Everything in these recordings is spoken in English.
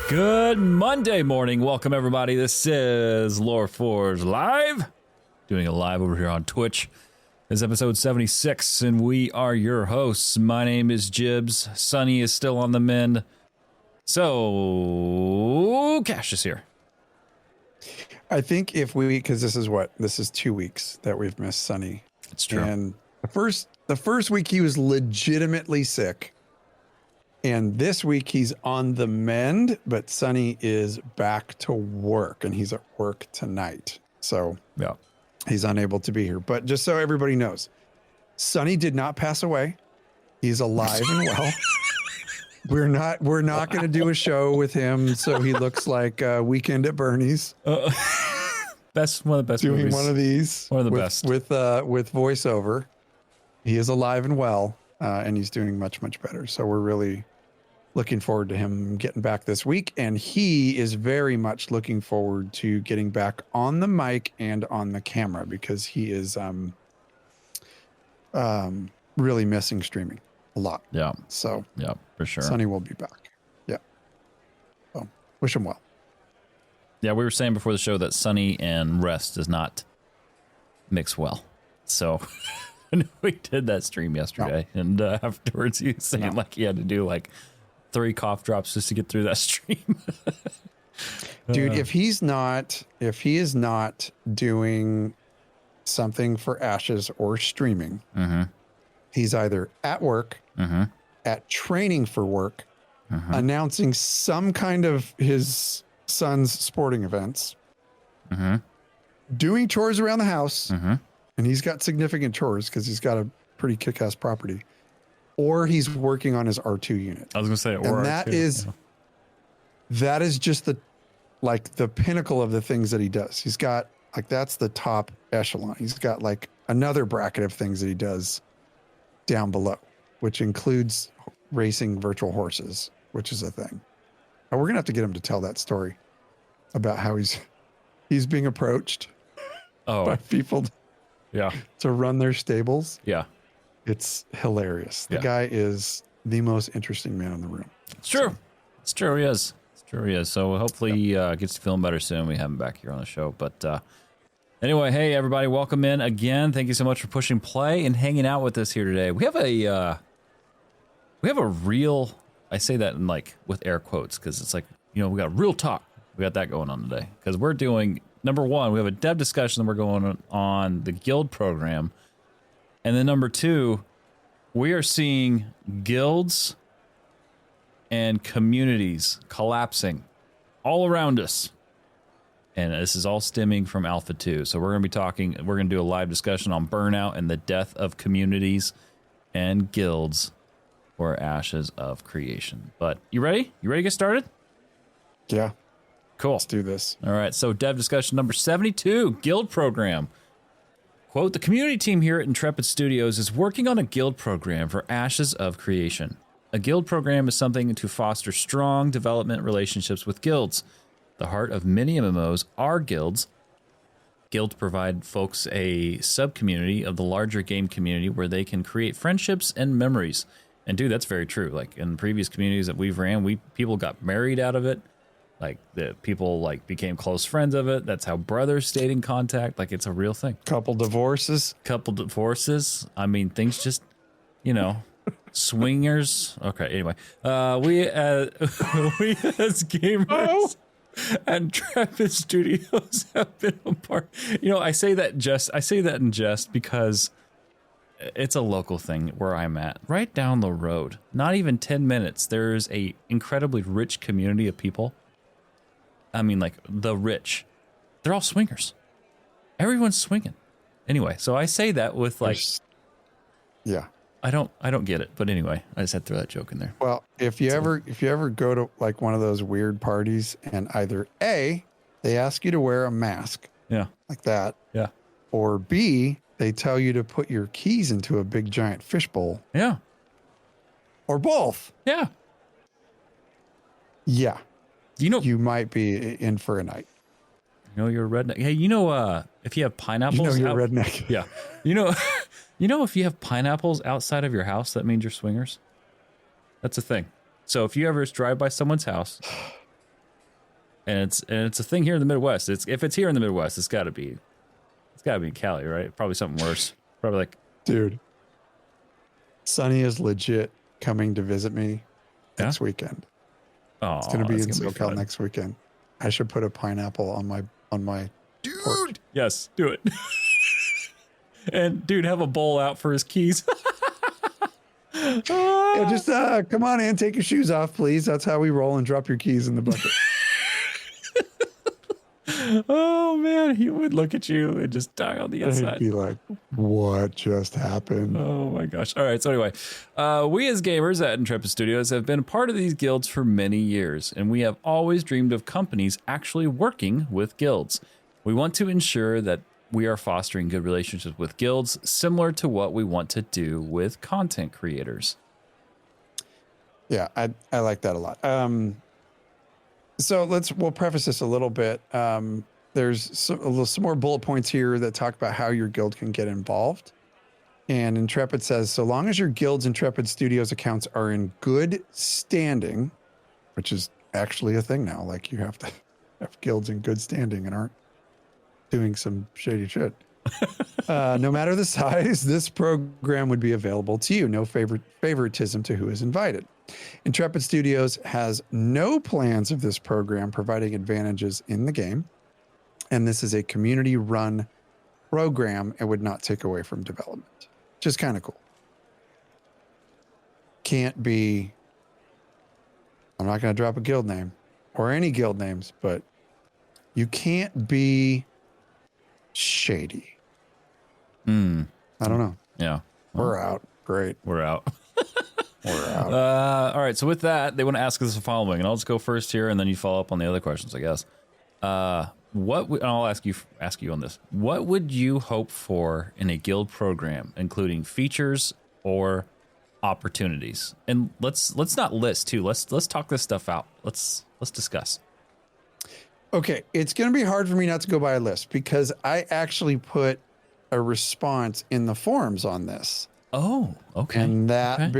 Good Monday morning. Welcome, everybody. This is LoreForged Live. Doing it live over here on Twitch. This is episode 76, and we are your hosts. My name is Jibs. Sunny is still on the mend. So, Cash is here. I think because this is 2 weeks that we've missed Sunny. It's true. And the first week he was legitimately sick. And this week he's on the mend, but Sunny is back to work, and he's at work tonight. So yeah, he's unable to be here. But just so everybody knows, Sunny did not pass away. He's alive and well. We're not going to do a show with him, so he looks like Weekend at Bernie's. One of the best doing movies. One of these. One of the best with voiceover. He is alive and well, and he's doing much, much better. So we're really looking forward to him getting back this week, and he is very much looking forward to getting back on the mic and on the camera because he is really missing streaming a lot. Yeah. So yeah, for sure. Sunny will be back. Yeah. So wish him well. Yeah, we were saying before the show that Sunny and rest does not mix well. So we did that stream yesterday, and afterwards he was saying like he had to do like 3 cough drops just to get through that stream. Dude, if he is not doing something for Ashes or streaming, he's either at work, at training for work, announcing some kind of his son's sporting events, doing chores around the house, and he's got significant chores because he's got a pretty kick-ass property, or he's working on his R2 unit. I was gonna say, or and R2, that is just the pinnacle of the things that he does. He's got that's the top echelon. He's got like another bracket of things that he does down below, which includes racing virtual horses, which is a thing. And we're gonna have to get him to tell that story about how he's being approached by people to run their stables. Yeah. It's hilarious. The guy is the most interesting man in the room. It's true. It's true. He is. It's true. He is. So hopefully he gets to feeling better soon. We have him back here on the show. But anyway, hey everybody, welcome in again. Thank you so much for pushing play and hanging out with us here today. We have a real. I say that in like with air quotes because it's like, we got real talk. We got that going on today because we're doing number one. We have a dev discussion that we're going on the guild program. And then number 2, we are seeing guilds and communities collapsing all around us. And this is all stemming from Alpha 2. So we're going to do a live discussion on Burnout and the death of communities and guilds for Ashes of Creation. But you ready? You ready to get started? Yeah. Cool. Let's do this. All right. So dev discussion number 72, guild program. Quote, the community team here at Intrepid Studios is working on a guild program for Ashes of Creation. A guild program is something to foster strong development relationships with guilds. The heart of many MMOs are guilds. Guilds provide folks a sub-community of the larger game community where they can create friendships and memories. And dude, that's very true. Like in previous communities that we've ran, people got married out of it. Like the people became close friends of it. That's how brothers stayed in contact. Like it's a real thing. Couple divorces. I mean, things just, swingers. Okay. Anyway, we as gamers and Intrepid Studios have been a part. I say that in jest because it's a local thing where I'm at. Right down the road, not even 10 minutes, there's a incredibly rich community of people. I mean, like the rich, they're all swingers. Everyone's swinging. Anyway, so I say that with yeah. I don't get it, but anyway, I just had to throw that joke in there. Well, if you ever go to like one of those weird parties and either A, they ask you to wear a mask, like that, or B, they tell you to put your keys into a big giant fishbowl, or both, you might be in for a night. You're a redneck. Hey, if you have pineapples, you're a redneck. Yeah, if you have pineapples outside of your house, that means you're swingers. That's a thing. So if you ever drive by someone's house and it's a thing here in the Midwest. If it's here in the Midwest, it's got to be in Cali, right? Probably something worse. Probably like, dude, Sunny is legit coming to visit me next weekend. Oh, it's going to be in SoCal next weekend. I should put a pineapple on my porch. Yes, do it. And dude, have a bowl out for his keys. Yeah, just come on in, take your shoes off, please. That's how we roll, and drop your keys in the bucket. Oh man, he would look at you and just die on the inside. He'd be like, "What just happened?" Oh my gosh! All right. So anyway, we as gamers at Intrepid Studios have been a part of these guilds for many years, and we have always dreamed of companies actually working with guilds. We want to ensure that we are fostering good relationships with guilds, similar to what we want to do with content creators. Yeah, I like that a lot. So we'll preface this a little bit. There's some more bullet points here that talk about how your guild can get involved. And Intrepid says, so long as your guild's Intrepid Studios accounts are in good standing, which is actually a thing now. Like, you have to have guilds in good standing and aren't doing some shady shit. No matter the size, this program would be available to you. No favoritism to who is invited. Intrepid Studios has no plans of this program providing advantages in the game, and this is a community-run program and would not take away from development. Which is kind of cool. Can't be, I'm not going to drop a guild name or any guild names, but you can't be shady. I don't know. Yeah. We're out. Great. We're out. We're out. All right. So with that, they want to ask us the following, and I'll just go first here, and then you follow up on the other questions, I guess. I'll ask you on this. What would you hope for in a guild program, including features or opportunities? And let's not list too. Let's talk this stuff out. Let's discuss. Okay, it's going to be hard for me not to go by a list because I actually put a response in the forums on this. Oh, okay. And that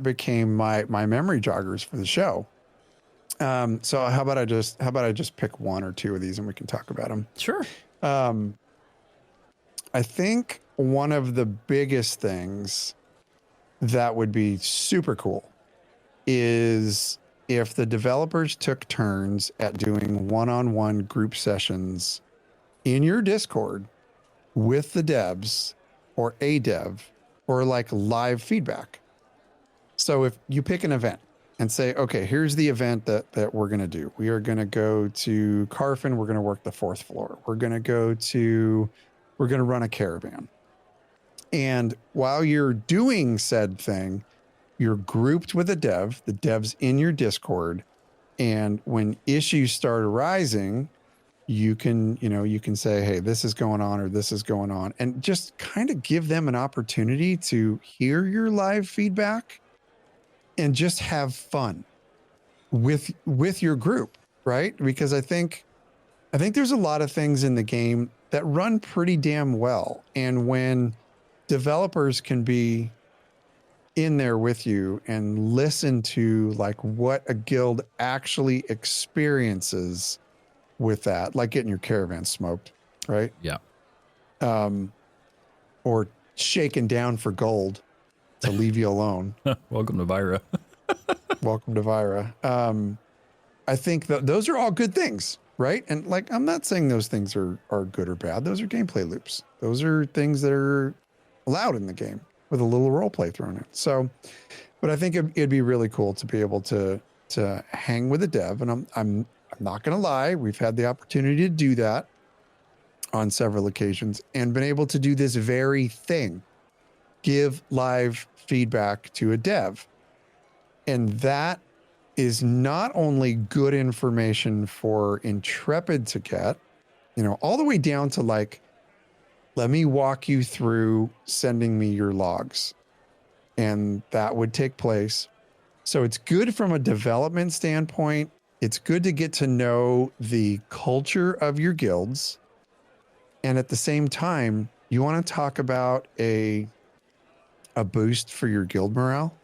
became my memory joggers for the show. So how about I just pick one or two of these and we can talk about them. Sure. I think one of the biggest things that would be super cool is if the developers took turns at doing one-on-one group sessions in your Discord with the devs or a dev or like live feedback. So if you pick an event and say, okay, here's the event that we're going to do. We are going to go to Carfin. We're going to work the 4th floor. We're going to run a caravan. And while you're doing said thing, you're grouped with a dev, the dev's in your Discord. And when issues start arising, you can say, hey, this is going on or this is going on, and just kind of give them an opportunity to hear your live feedback and just have fun with your group, right? Because I think there's a lot of things in the game that run pretty damn well. And when developers can be in there with you and listen to like what a guild actually experiences with that, like getting your caravan smoked, right? Yeah. Or shaken down for gold to leave you alone. Welcome to Vyra. Welcome to Vyra. I think those are all good things, right? And like, I'm not saying those things are good or bad. Those are gameplay loops. Those are things that are allowed in the game with a little role play thrown in. So, but I think it'd be really cool to be able to hang with a dev. And I'm not going to lie. We've had the opportunity to do that on several occasions and been able to do this very thing, give live feedback to a dev. And that is not only good information for Intrepid to get, all the way down to like, let me walk you through sending me your logs. And that would take place. So it's good from a development standpoint. It's good to get to know the culture of your guilds. And at the same time, you want to talk about a boost for your guild morale.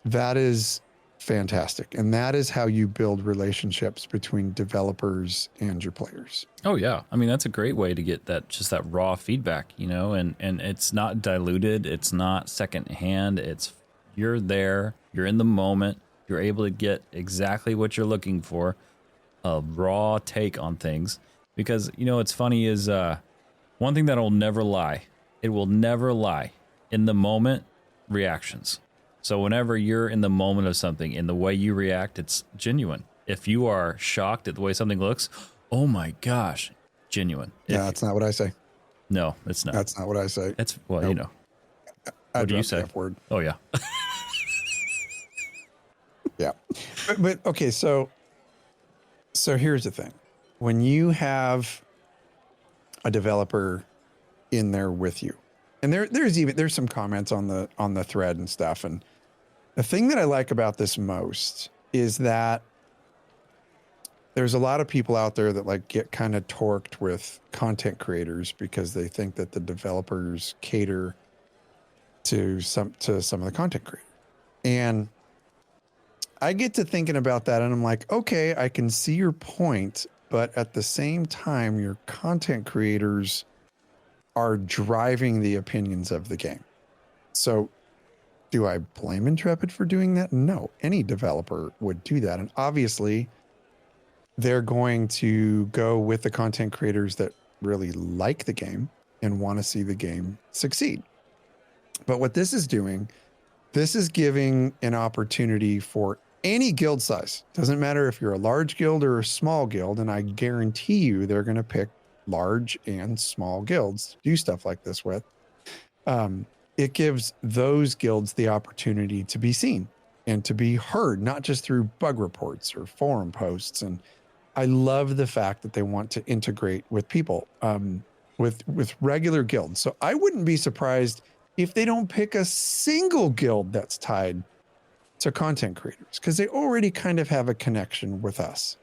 That is fantastic. And that is how you build relationships between developers and your players. Oh yeah. I mean, that's a great way to get that, just that raw feedback, you know, and it's not diluted. It's not secondhand. It's, you're there, you're in the moment, you're able to get exactly what you're looking for, a raw take on things. Because, you know, what's funny is one thing that'll never lie. It will never lie. In the moment, reactions. So whenever you're in the moment of something, in the way you react, it's genuine. If you are shocked at the way something looks, oh my gosh, genuine. Yeah, that's not what I say. No, it's not. That's not what I say. It's, well, Nope. you know. I What do you dropped the say? F word. Oh, yeah. Yeah. But okay, so here's the thing. When you have a developer in there with you, and there's some comments on the thread and stuff, and the thing that I like about this most is that there's a lot of people out there that like get kind of torqued with content creators because they think that the developers cater to some of the content creators. And I get to thinking about that and I'm like, okay, I can see your point, but at the same time, your content creators are driving the opinions of the game. So do I blame Intrepid for doing that? No, any developer would do that. And obviously they're going to go with the content creators that really like the game and want to see the game succeed. But what this is doing, this is giving an opportunity for any guild size. Doesn't matter if you're a large guild or a small guild. And I guarantee you they're going to pick large and small guilds to do stuff like this with. It gives those guilds the opportunity to be seen and to be heard, not just through bug reports or forum posts. And I love the fact that they want to integrate with people, with regular guilds. So I wouldn't be surprised if they don't pick a single guild that's tied to content creators, because they already kind of have a connection with us.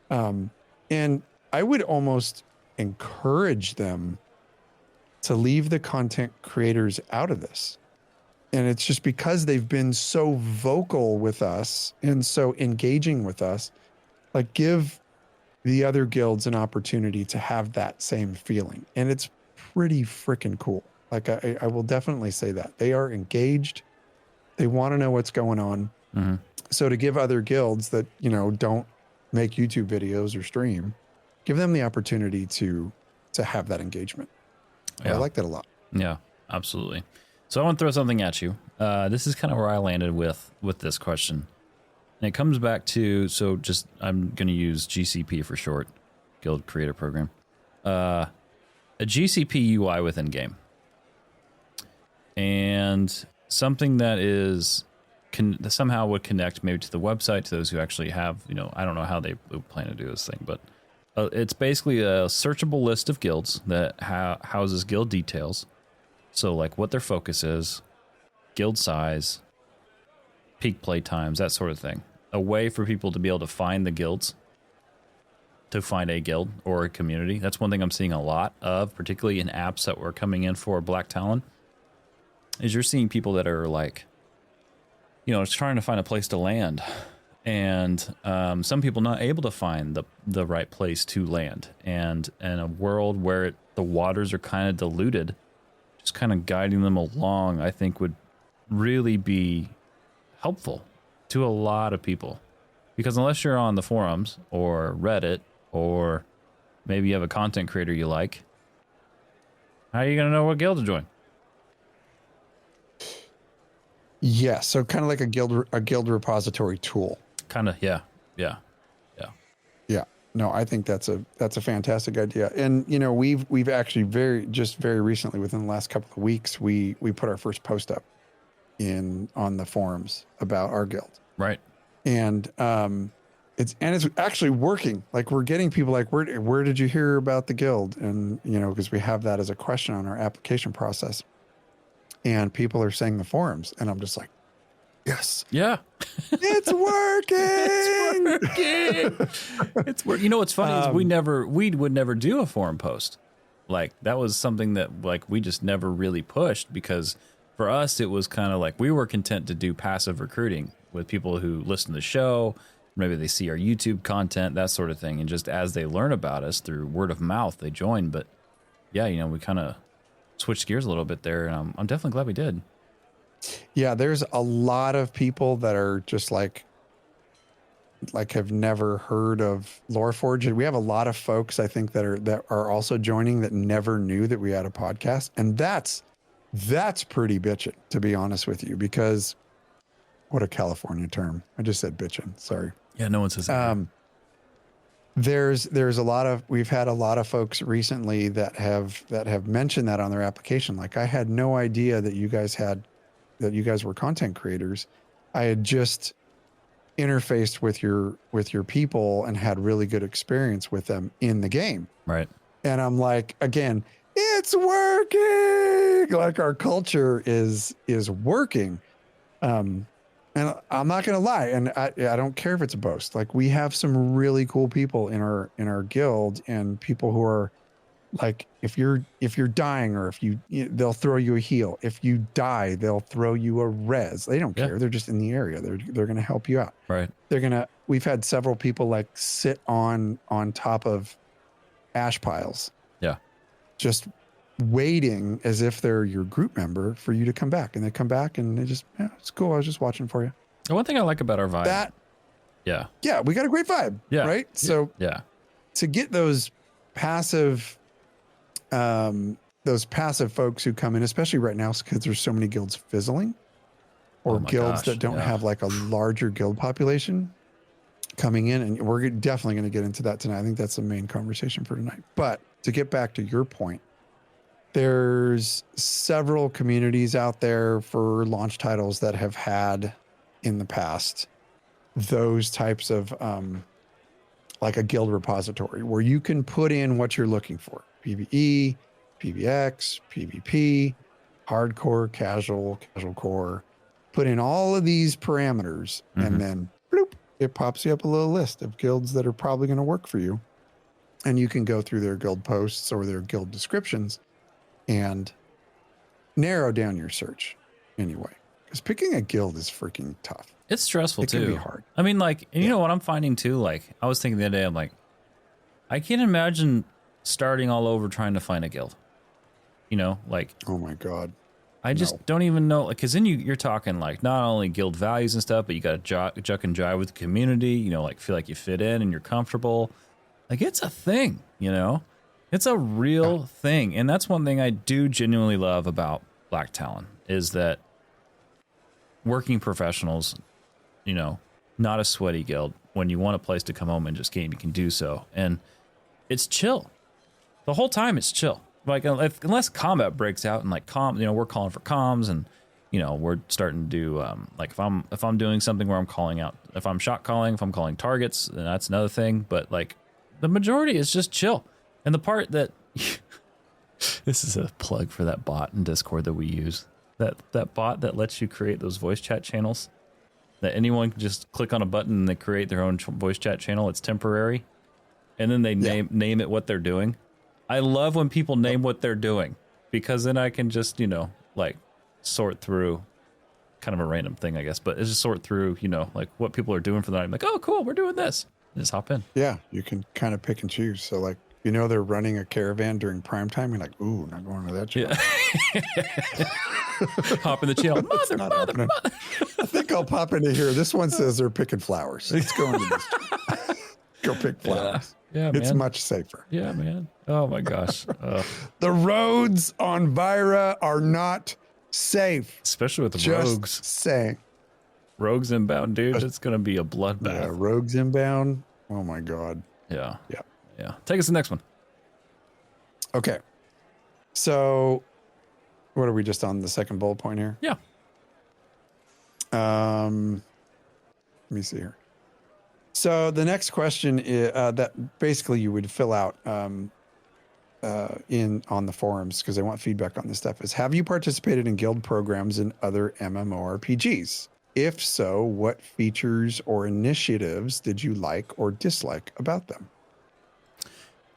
And I would almost encourage them to leave the content creators out of this. And it's just because they've been so vocal with us and so engaging with us, like give the other guilds an opportunity to have that same feeling. And it's pretty freaking cool. Like I will definitely say that they are engaged. They want to know what's going on. Mm-hmm. So to give other guilds that, you know, don't make YouTube videos or stream, give them the opportunity to have that engagement. Yeah. I like that a lot. Yeah, absolutely. So I want to throw something at you. This is kind of where I landed with this question. And it comes back to, so just, I'm going to use GCP for short, Guild Creator Program. A GCP UI within game. And something that is somehow would connect maybe to the website, to those who actually have, you know, I don't know how they plan to do this thing, but it's basically a searchable list of guilds that houses guild details. So like what their focus is, guild size, peak play times, that sort of thing. A way for people to be able to find the guilds, to find a guild or a community. That's one thing I'm seeing a lot of, particularly in apps that were coming in for Black Talon, is you're seeing people that are like, you know, just trying to find a place to land. And some people not able to find the right place to land. And in a world where the waters are kind of diluted, just kind of guiding them along, I think would really be helpful to a lot of people. Because unless you're on the forums or Reddit, or maybe you have a content creator you like, how are you going to know what guild to join? Yeah, so kind of like a guild repository tool. Kind of, yeah. Yeah. No, I think that's a fantastic idea. And you know, we've actually very recently, within the last couple of weeks, we put our first post up on the forums about our guild. Right. And it's actually working. Like we're getting people like, where did you hear about the guild? And you know, because we have that as a question on our application process. And people are saying the forums, and I'm just like, yes, yeah, it's working. It's working. You know what's funny is we would never do a forum post. Like that was something that like we just never really pushed, because For us, it was kind of like we were content to do passive recruiting with people who listen to the show. Maybe they see our YouTube content, that sort of thing. And just as they learn about us through word of mouth, they join. But yeah, you know, we kind of switched gears a little bit there. And I'm definitely glad we did. Yeah, there's a lot of people that are just like have never heard of LoreForged. We have a lot of folks, I think, that are also joining that never knew that we had a podcast. And that's pretty bitchin', to be honest with you, because what a California term. I just said bitchin'. Sorry. Yeah, no one says that. There's a lot of, we've had a lot of folks recently that have mentioned that on their application. Like, I had no idea that you guys were content creators. I had just interfaced with your people and had really good experience with them in the game. Right. And I'm like, again, it's working. Like, our culture is working. And I'm not going to lie. And I don't care if it's a boast. Like, we have some really cool people in our guild, and people who are like, if you're dying, or they'll throw you a heal. If you die, they'll throw you a res. They don't care. They're just in the area. They're going to help you out. Right. We've had several people like sit on top of ash piles. Yeah. Just waiting as if they're your group member for you to come back. And they come back and they just, yeah, it's cool. I was just watching for you. The one thing I like about our vibe. Yeah, we got a great vibe. Yeah. Right. So to get those passive folks who come in, especially right now, because there's so many guilds fizzling, or guilds that don't have like a larger guild population coming in. And we're definitely going to get into that tonight. I think that's the main conversation for tonight. But to get back to your point, there's several communities out there for launch titles that have had in the past those types of like a guild repository where you can put in what you're looking for: PvE, PvX, PvP, hardcore, casual core. Put in all of these parameters, and then bloop, it pops you up a little list of guilds that are probably going to work for you. And you can go through their guild posts or their guild descriptions and narrow down your search anyway. Because picking a guild is freaking tough. It's stressful too. It can be hard. I mean, like, and you know what I'm finding too? Like, I was thinking the other day, I'm like, I can't imagine starting all over trying to find a guild. You know, like, oh my God. I just don't even know, like, because then you're talking like not only guild values and stuff, but you got to juck and jive with the community, you know, like feel like you fit in and you're comfortable. Like, it's a thing, you know, it's a real thing. And that's one thing I do genuinely love about Black Talon is that working professionals, you know, not a sweaty guild. When you want a place to come home and just game, you can do so. And it's chill. The whole time it's chill. Like, unless combat breaks out and like you know, we're calling for comms, and you know, we're starting to do like if I'm doing something where I'm calling out, if I'm shot calling, if I'm calling targets, then that's another thing. But like the majority is just chill. And the part that this is a plug for that bot in Discord that we use, that bot that lets you create those voice chat channels, that anyone can just click on a button and they create their own voice chat channel. It's temporary, and then they name it what they're doing. I love when people name what they're doing, because then I can just, you know, like sort through, kind of a random thing, I guess, but it's just sort through, you know, like what people are doing for the night. I'm like, oh, cool, we're doing this. Just hop in. Yeah, you can kind of pick and choose. So like, you know, they're running a caravan during prime time. You're like, ooh, not going to that channel. Yeah. Hop in the channel. Mother. I think I'll pop into here. This one says they're picking flowers. Let's go into this channel. Go pick flowers. Yeah, man. It's much safer. Yeah, man. Oh my gosh. The roads on Vyra are not safe. Especially with the just rogues. Saying. Rogues inbound, dude. It's going to be a bloodbath. Yeah, rogues inbound. Oh my God. Yeah. Yeah. Yeah. Take us to the next one. Okay. So what are we just on the second bullet point here? Yeah. Let me see here. So the next question is that basically you would fill out on the forums, because I want feedback on this stuff, is: have you participated in guild programs in other MMORPGs? If so, what features or initiatives did you like or dislike about them?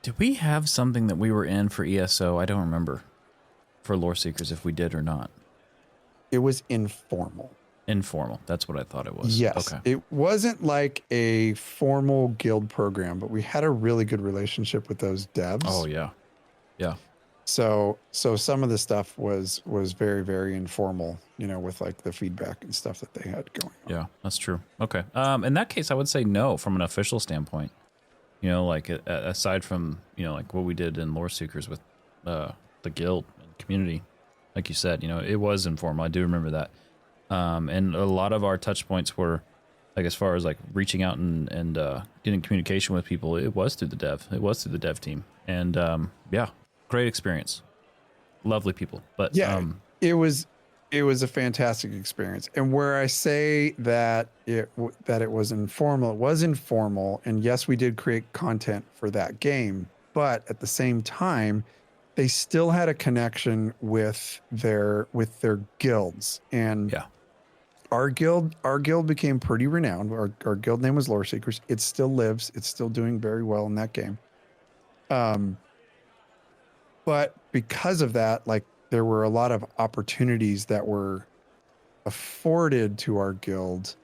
Did we have something that we were in for ESO? I don't remember. For Lore Seekers, if we did or not. it was informal. Informal. That's what I thought it was. Yes. Okay. It wasn't like a formal guild program, but we had a really good relationship with those devs. Oh yeah. Yeah. So some of the stuff was very, very informal, you know, with like the feedback and stuff that they had going on. Yeah, that's true. Okay. In that case, I would say no from an official standpoint. You know, like aside from, you know, like what we did in Lore Seekers with the guild and community, like you said, you know, it was informal. I do remember that. And a lot of our touch points were like, as far as like reaching out and getting communication with people, it was through the dev. It was through the dev team. And yeah, great experience. Lovely people. But yeah, it was a fantastic experience. And where I say that it was informal, it was informal. And yes, we did create content for that game, but at the same time, they still had a connection with their guilds. And yeah, our guild became pretty renowned. Our guild name was Lore Seekers. It still lives. It's still doing very well in that game. But because of that, like, there were a lot of opportunities that were afforded to our guild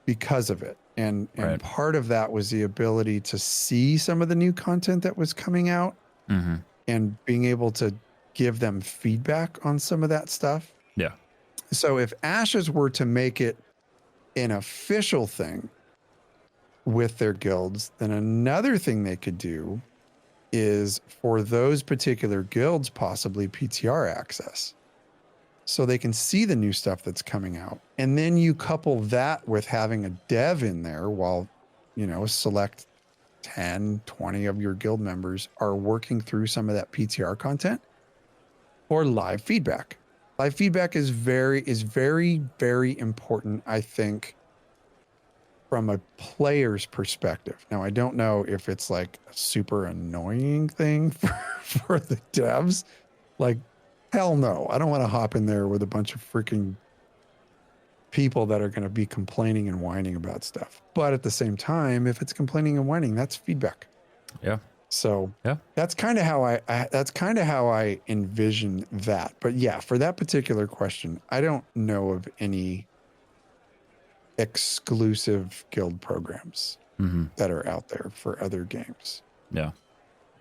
because of it. And right. part of that was the ability to see some of the new content that was coming out and being able to give them feedback on some of that stuff. Yeah. So if Ashes were to make it an official thing with their guilds, then another thing they could do is for those particular guilds, possibly PTR access. So they can see the new stuff that's coming out. And then you couple that with having a dev in there while, you know, select 10, 20 of your guild members are working through some of that PTR content or live feedback. Live feedback is very, very important, I think, from a player's perspective. Now, I don't know if it's like a super annoying thing for the devs. Like, hell no. I don't want to hop in there with a bunch of freaking people that are going to be complaining and whining about stuff. But at the same time, if it's complaining and whining, that's feedback. Yeah. So yeah, that's kind of how I envision that. But yeah, for that particular question, I don't know of any exclusive guild programs that are out there for other games. Yeah.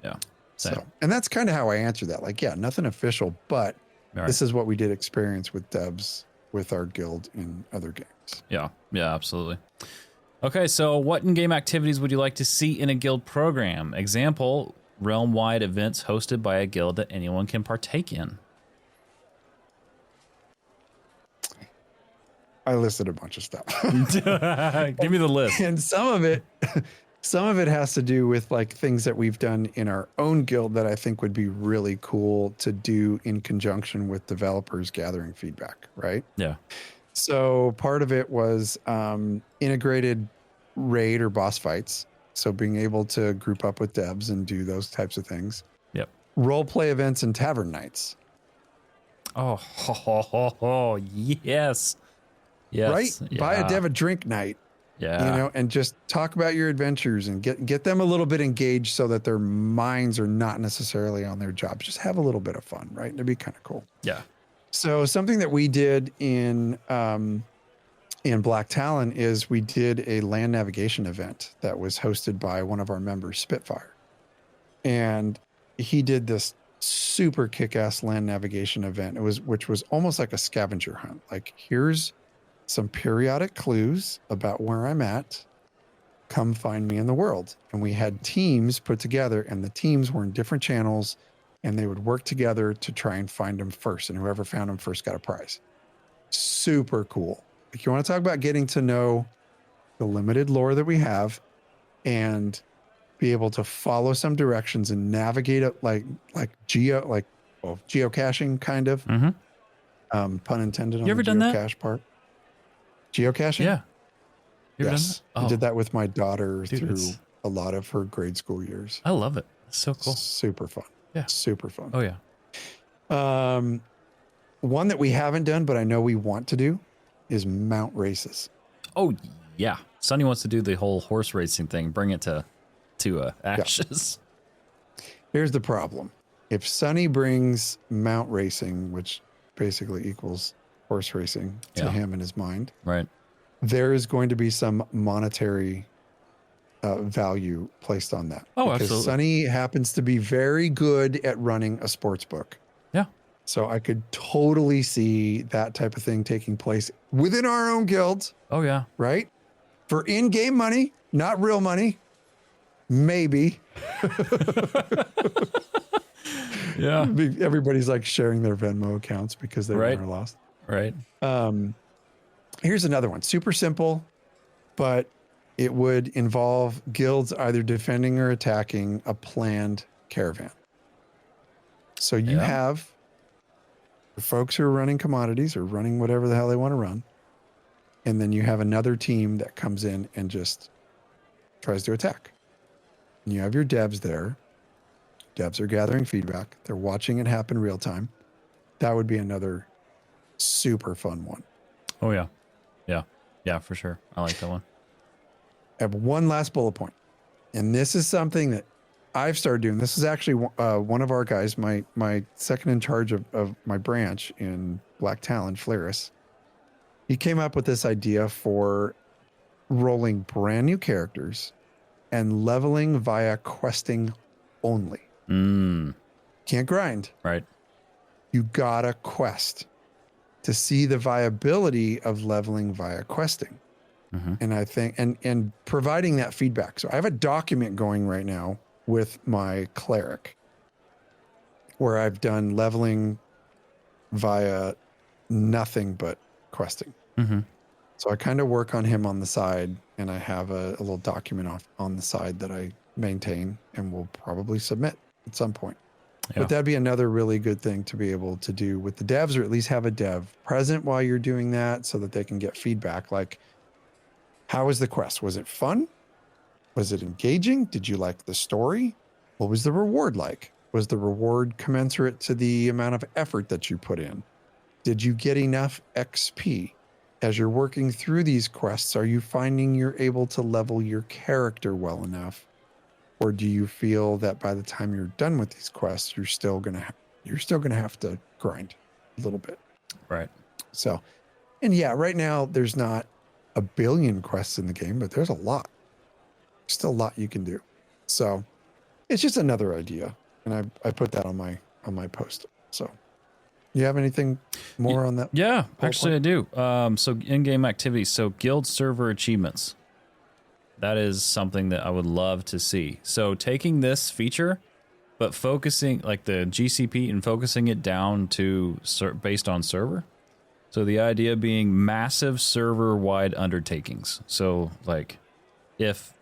Yeah. Same. So, and that's kind of how I answer that. Like, yeah, nothing official, but this is what we did experience with devs with our guild in other games. Yeah. Yeah, absolutely. Okay. So what in-game activities would you like to see in a guild program? Example, realm-wide events hosted by a guild that anyone can partake in. I listed a bunch of stuff. Give me the list. And some of it has to do with like things that we've done in our own guild that I think would be really cool to do in conjunction with developers gathering feedback, right? Yeah. So part of it was integrated raid or boss fights. So being able to group up with devs and do those types of things. Yep. Role play events and tavern nights. Oh, yes. Yes. Right? Yeah. Buy a dev a drink night. Yeah. You know, and just talk about your adventures and get them a little bit engaged so that their minds are not necessarily on their jobs. Just have a little bit of fun, right? It'd be kind of cool. Yeah. So something that we did in Black Talon is we did a land navigation event that was hosted by one of our members, Spitfire. And he did this super kick-ass land navigation event. Which was almost like a scavenger hunt. Like, here's some periodic clues about where I'm at. Come find me in the world. And we had teams put together, and the teams were in different channels, and they would work together to try and find them first. And whoever found them first got a prize. Super cool. If you want to talk about getting to know the limited lore that we have and be able to follow some directions and navigate it like geocaching kind of. Pun intended on the geocache part. Geocaching? Yeah. You ever yes. done that? Oh. I did that with my daughter through it's... a lot of her grade school years. I love it. It's so cool. Super fun. Yeah. Super fun. Oh, yeah. One that we haven't done, but I know we want to do is mount races. Oh, yeah. Sonny wants to do the whole horse racing thing. Bring it to Ashes. Yeah. Here's the problem. If Sonny brings mount racing, which basically equals horse racing to him in his mind. Right. There is going to be some monetary value placed on that. Oh, because absolutely. Sonny happens to be very good at running a sports book. Yeah. So I could totally see that type of thing taking place within our own guilds. Oh, yeah. Right? For in-game money, not real money. Maybe. Yeah. Everybody's like sharing their Venmo accounts because they won or lost. Right. Here's another one. Super simple, but it would involve guilds either defending or attacking a planned caravan. So you have folks who are running commodities or running whatever the hell they want to run. And then you have another team that comes in and just tries to attack. And you have your devs there. Devs are gathering feedback. They're watching it happen real time. That would be another super fun one. Oh, yeah. Yeah. Yeah, for sure. I like that one. I have one last bullet point. And this is something that I've started doing. This is actually one of our guys, my second in charge of my branch in Black Talon, Flaris. He came up with this idea for rolling brand new characters and leveling via questing only. Can't grind. Right. You gotta quest to see the viability of leveling via questing. And I think, and providing that feedback. So I have a document going right now with my cleric where I've done leveling via nothing but questing. So I kind of work on him on the side, and I have a little document on the side that I maintain and will probably submit at some point. But that'd be another really good thing to be able to do with the devs, or at least have a dev present while you're doing that so that they can get feedback. Like, how was the quest? Was it fun? Was it engaging? Did you like the story? What was the reward like? Was the reward commensurate to the amount of effort that you put in? Did you get enough XP? As you're working through these quests, are you finding you're able to level your character well enough? Or do you feel that by the time you're done with these quests, you're still gonna have to grind a little bit? Right. So, and yeah, right now there's not a billion quests in the game, but there's a lot. Still a lot you can do. So it's just another idea. And I put that on my post. So you have anything more on that? Yeah, actually I do. So in-game activities. So guild server achievements. That is something that I would love to see. So taking this feature, but focusing like the GCP and focusing it down to based on server. So the idea being massive server-wide undertakings. So like if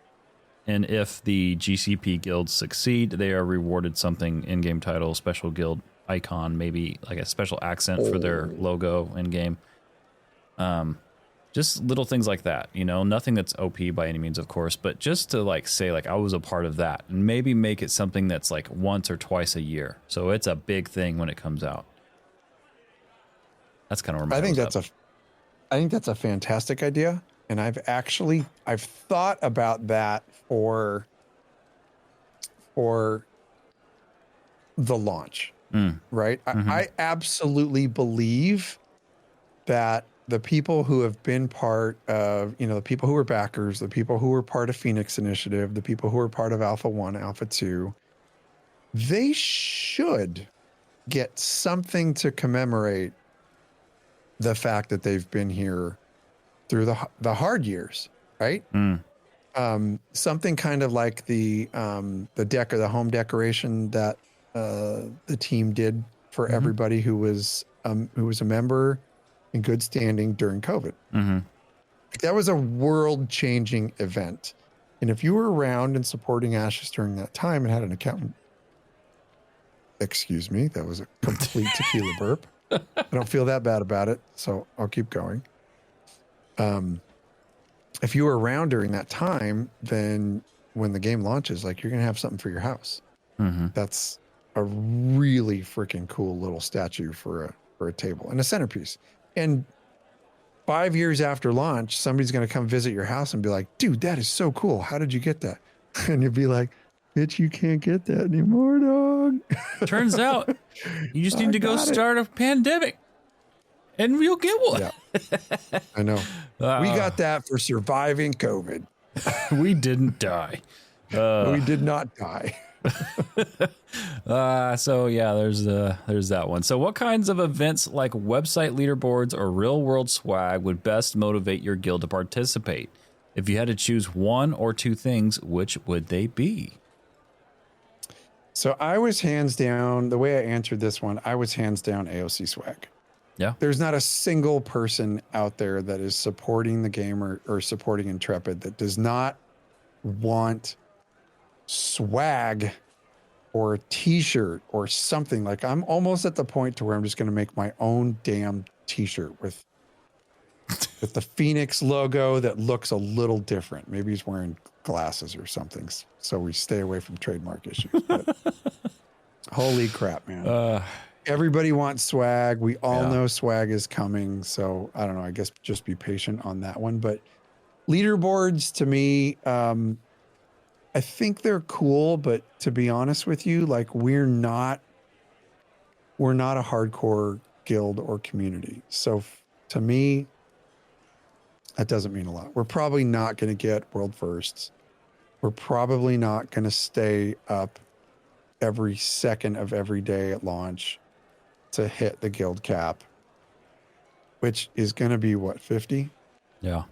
the GCP guilds succeed, they are rewarded something in-game title, special guild icon, maybe like a special accent for their logo in-game. Just little things like that, you know, nothing that's OP by any means, of course, but just to like say like I was a part of that and maybe make it something that's like once or twice a year. So it's a big thing when it comes out. That's kind of where I think that's a fantastic idea. And I've thought about that for the launch, right? I absolutely believe that the people who have been part of, you know, the people who are backers, the people who were part of Phoenix Initiative, the people who are part of Alpha 1, Alpha 2, they should get something to commemorate the fact that they've been here through the hard years, right? Something kind of like the deck or the home decoration that the team did for everybody who was a member in good standing during COVID. That was a world-changing event. And if you were around and supporting Ashes during that time and had an accountant, excuse me, that was a complete tequila burp. I don't feel that bad about it, so I'll keep going. If you were around during that time, then when the game launches, like, you're going to have something for your house. That's a really freaking cool little statue for a table and a centerpiece. And 5 years after launch, somebody's going to come visit your house and be like, dude, that is so cool. How did you get that? And you'll be like, bitch, you can't get that anymore, dog. Turns out you just need to go start a pandemic. and you'll get one. Yeah, I know. We got that for surviving COVID. We didn't die. We did not die. So yeah, there's that one. So what kinds of events like website leaderboards or real world swag would best motivate your guild to participate? If you had to choose one or two things, which would they be? So I was hands down, the way I answered this one, I was hands down AOC swag. Yeah. There's not a single person out there that is supporting the game or supporting Intrepid that does not want swag or a t-shirt or something. Like, I'm almost at the point to where I'm just going to make my own damn t-shirt with the Phoenix logo that looks a little different. Maybe he's wearing glasses or something, so we stay away from trademark issues. But holy crap, man. Everybody wants swag. We all know swag is coming. So I don't know. I guess just be patient on that one. But leaderboards to me, I think they're cool, but to be honest with you, like we're not a hardcore guild or community. So to me, that doesn't mean a lot. We're probably not going to get world firsts. We're probably not going to stay up every second of every day at launch to hit the guild cap, which is going to be what, 50? Yeah.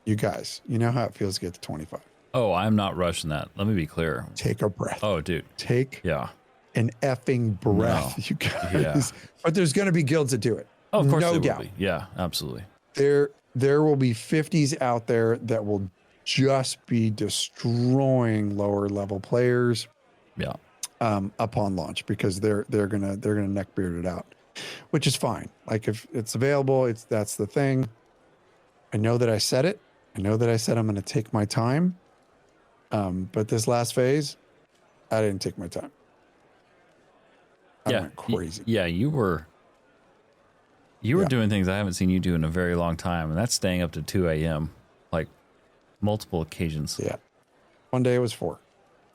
You guys, you know how it feels to get to 25. Oh, I'm not rushing that. Let me be clear. Take a breath. Oh, dude. Take an effing breath, you guys. Yeah. But there's going to be guilds that do it. Oh, of course no there doubt. will be. Yeah, absolutely. There will be 50s out there that will just be destroying lower level players. Yeah. Upon launch, because they're gonna neckbeard it out, which is fine. Like if it's available, that's the thing. I know that I said it. I know that I said I'm gonna take my time. But this last phase, I didn't take my time. I went crazy. You were doing things I haven't seen you do in a very long time, and that's staying up to 2 a.m. like multiple occasions. Yeah. One day it was 4.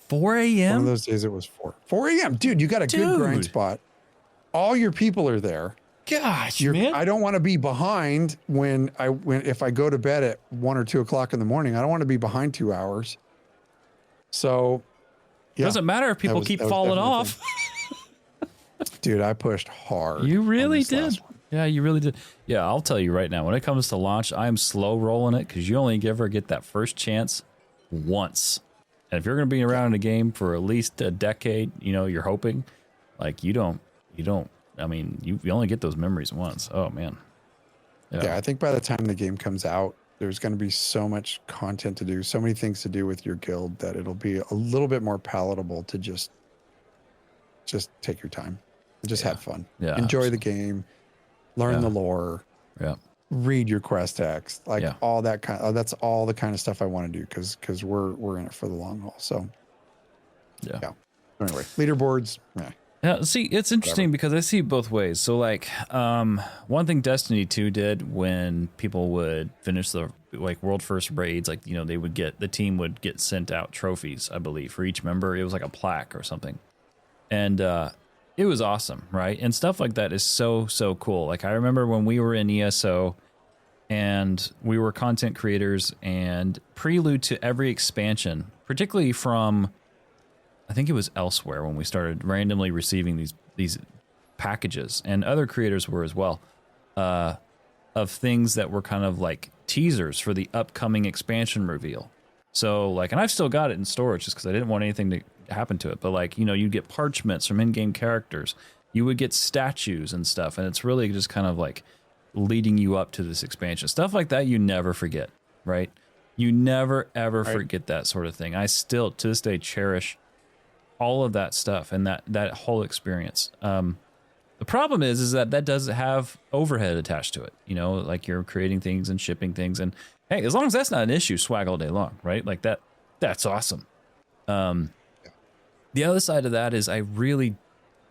4 a.m. One of those days it was 4 a.m. Dude, you got a good grind spot. All your people are there. Gosh, man. I don't want to be behind if I go to bed at 1 or 2 o'clock in the morning. I don't want to be behind 2 hours. So it doesn't matter if people keep falling off. Dude, I pushed hard. You really did. Yeah, you really did. Yeah, I'll tell you right now, when it comes to launch, I'm slow rolling it because you only ever get that first chance once. And if you're going to be around in a game for at least a decade, you're hoping, like you only get those memories once. Oh man. Yeah, I think by the time the game comes out, there's going to be so much content to do, so many things to do with your guild that it'll be a little bit more palatable to just take your time and just have fun. Yeah, enjoy the game, learn the lore. Yeah. Read your quest text, all that that's all the kind of stuff I want to do because we're in it for the long haul. So yeah. Anyway, leaderboards. Yeah. See, it's interesting because I see it both ways. So like, one thing Destiny 2 did when people would finish the world first raids, the team would get sent out trophies, I believe, for each member. It was like a plaque or something, and it was awesome, right? And stuff like that is so cool. Like I remember when we were in ESO and we were content creators, and prelude to every expansion, particularly from, I think it was Elsewhere, when we started randomly receiving these packages, and other creators were as well, of things that were kind of like teasers for the upcoming expansion reveal. So and I've still got it in storage just because I didn't want anything to happen to it. But you'd get parchments from in-game characters. You would get statues and stuff. And it's really just kind of like leading you up to this expansion. Stuff like that you never forget, right? You never, ever forget that sort of thing. I still, to this day, cherish all of that stuff and that whole experience. The problem is that doesn't have overhead attached to it. You're creating things and shipping things. And hey, as long as that's not an issue, swag all day long, right? That's awesome. The other side of that is I really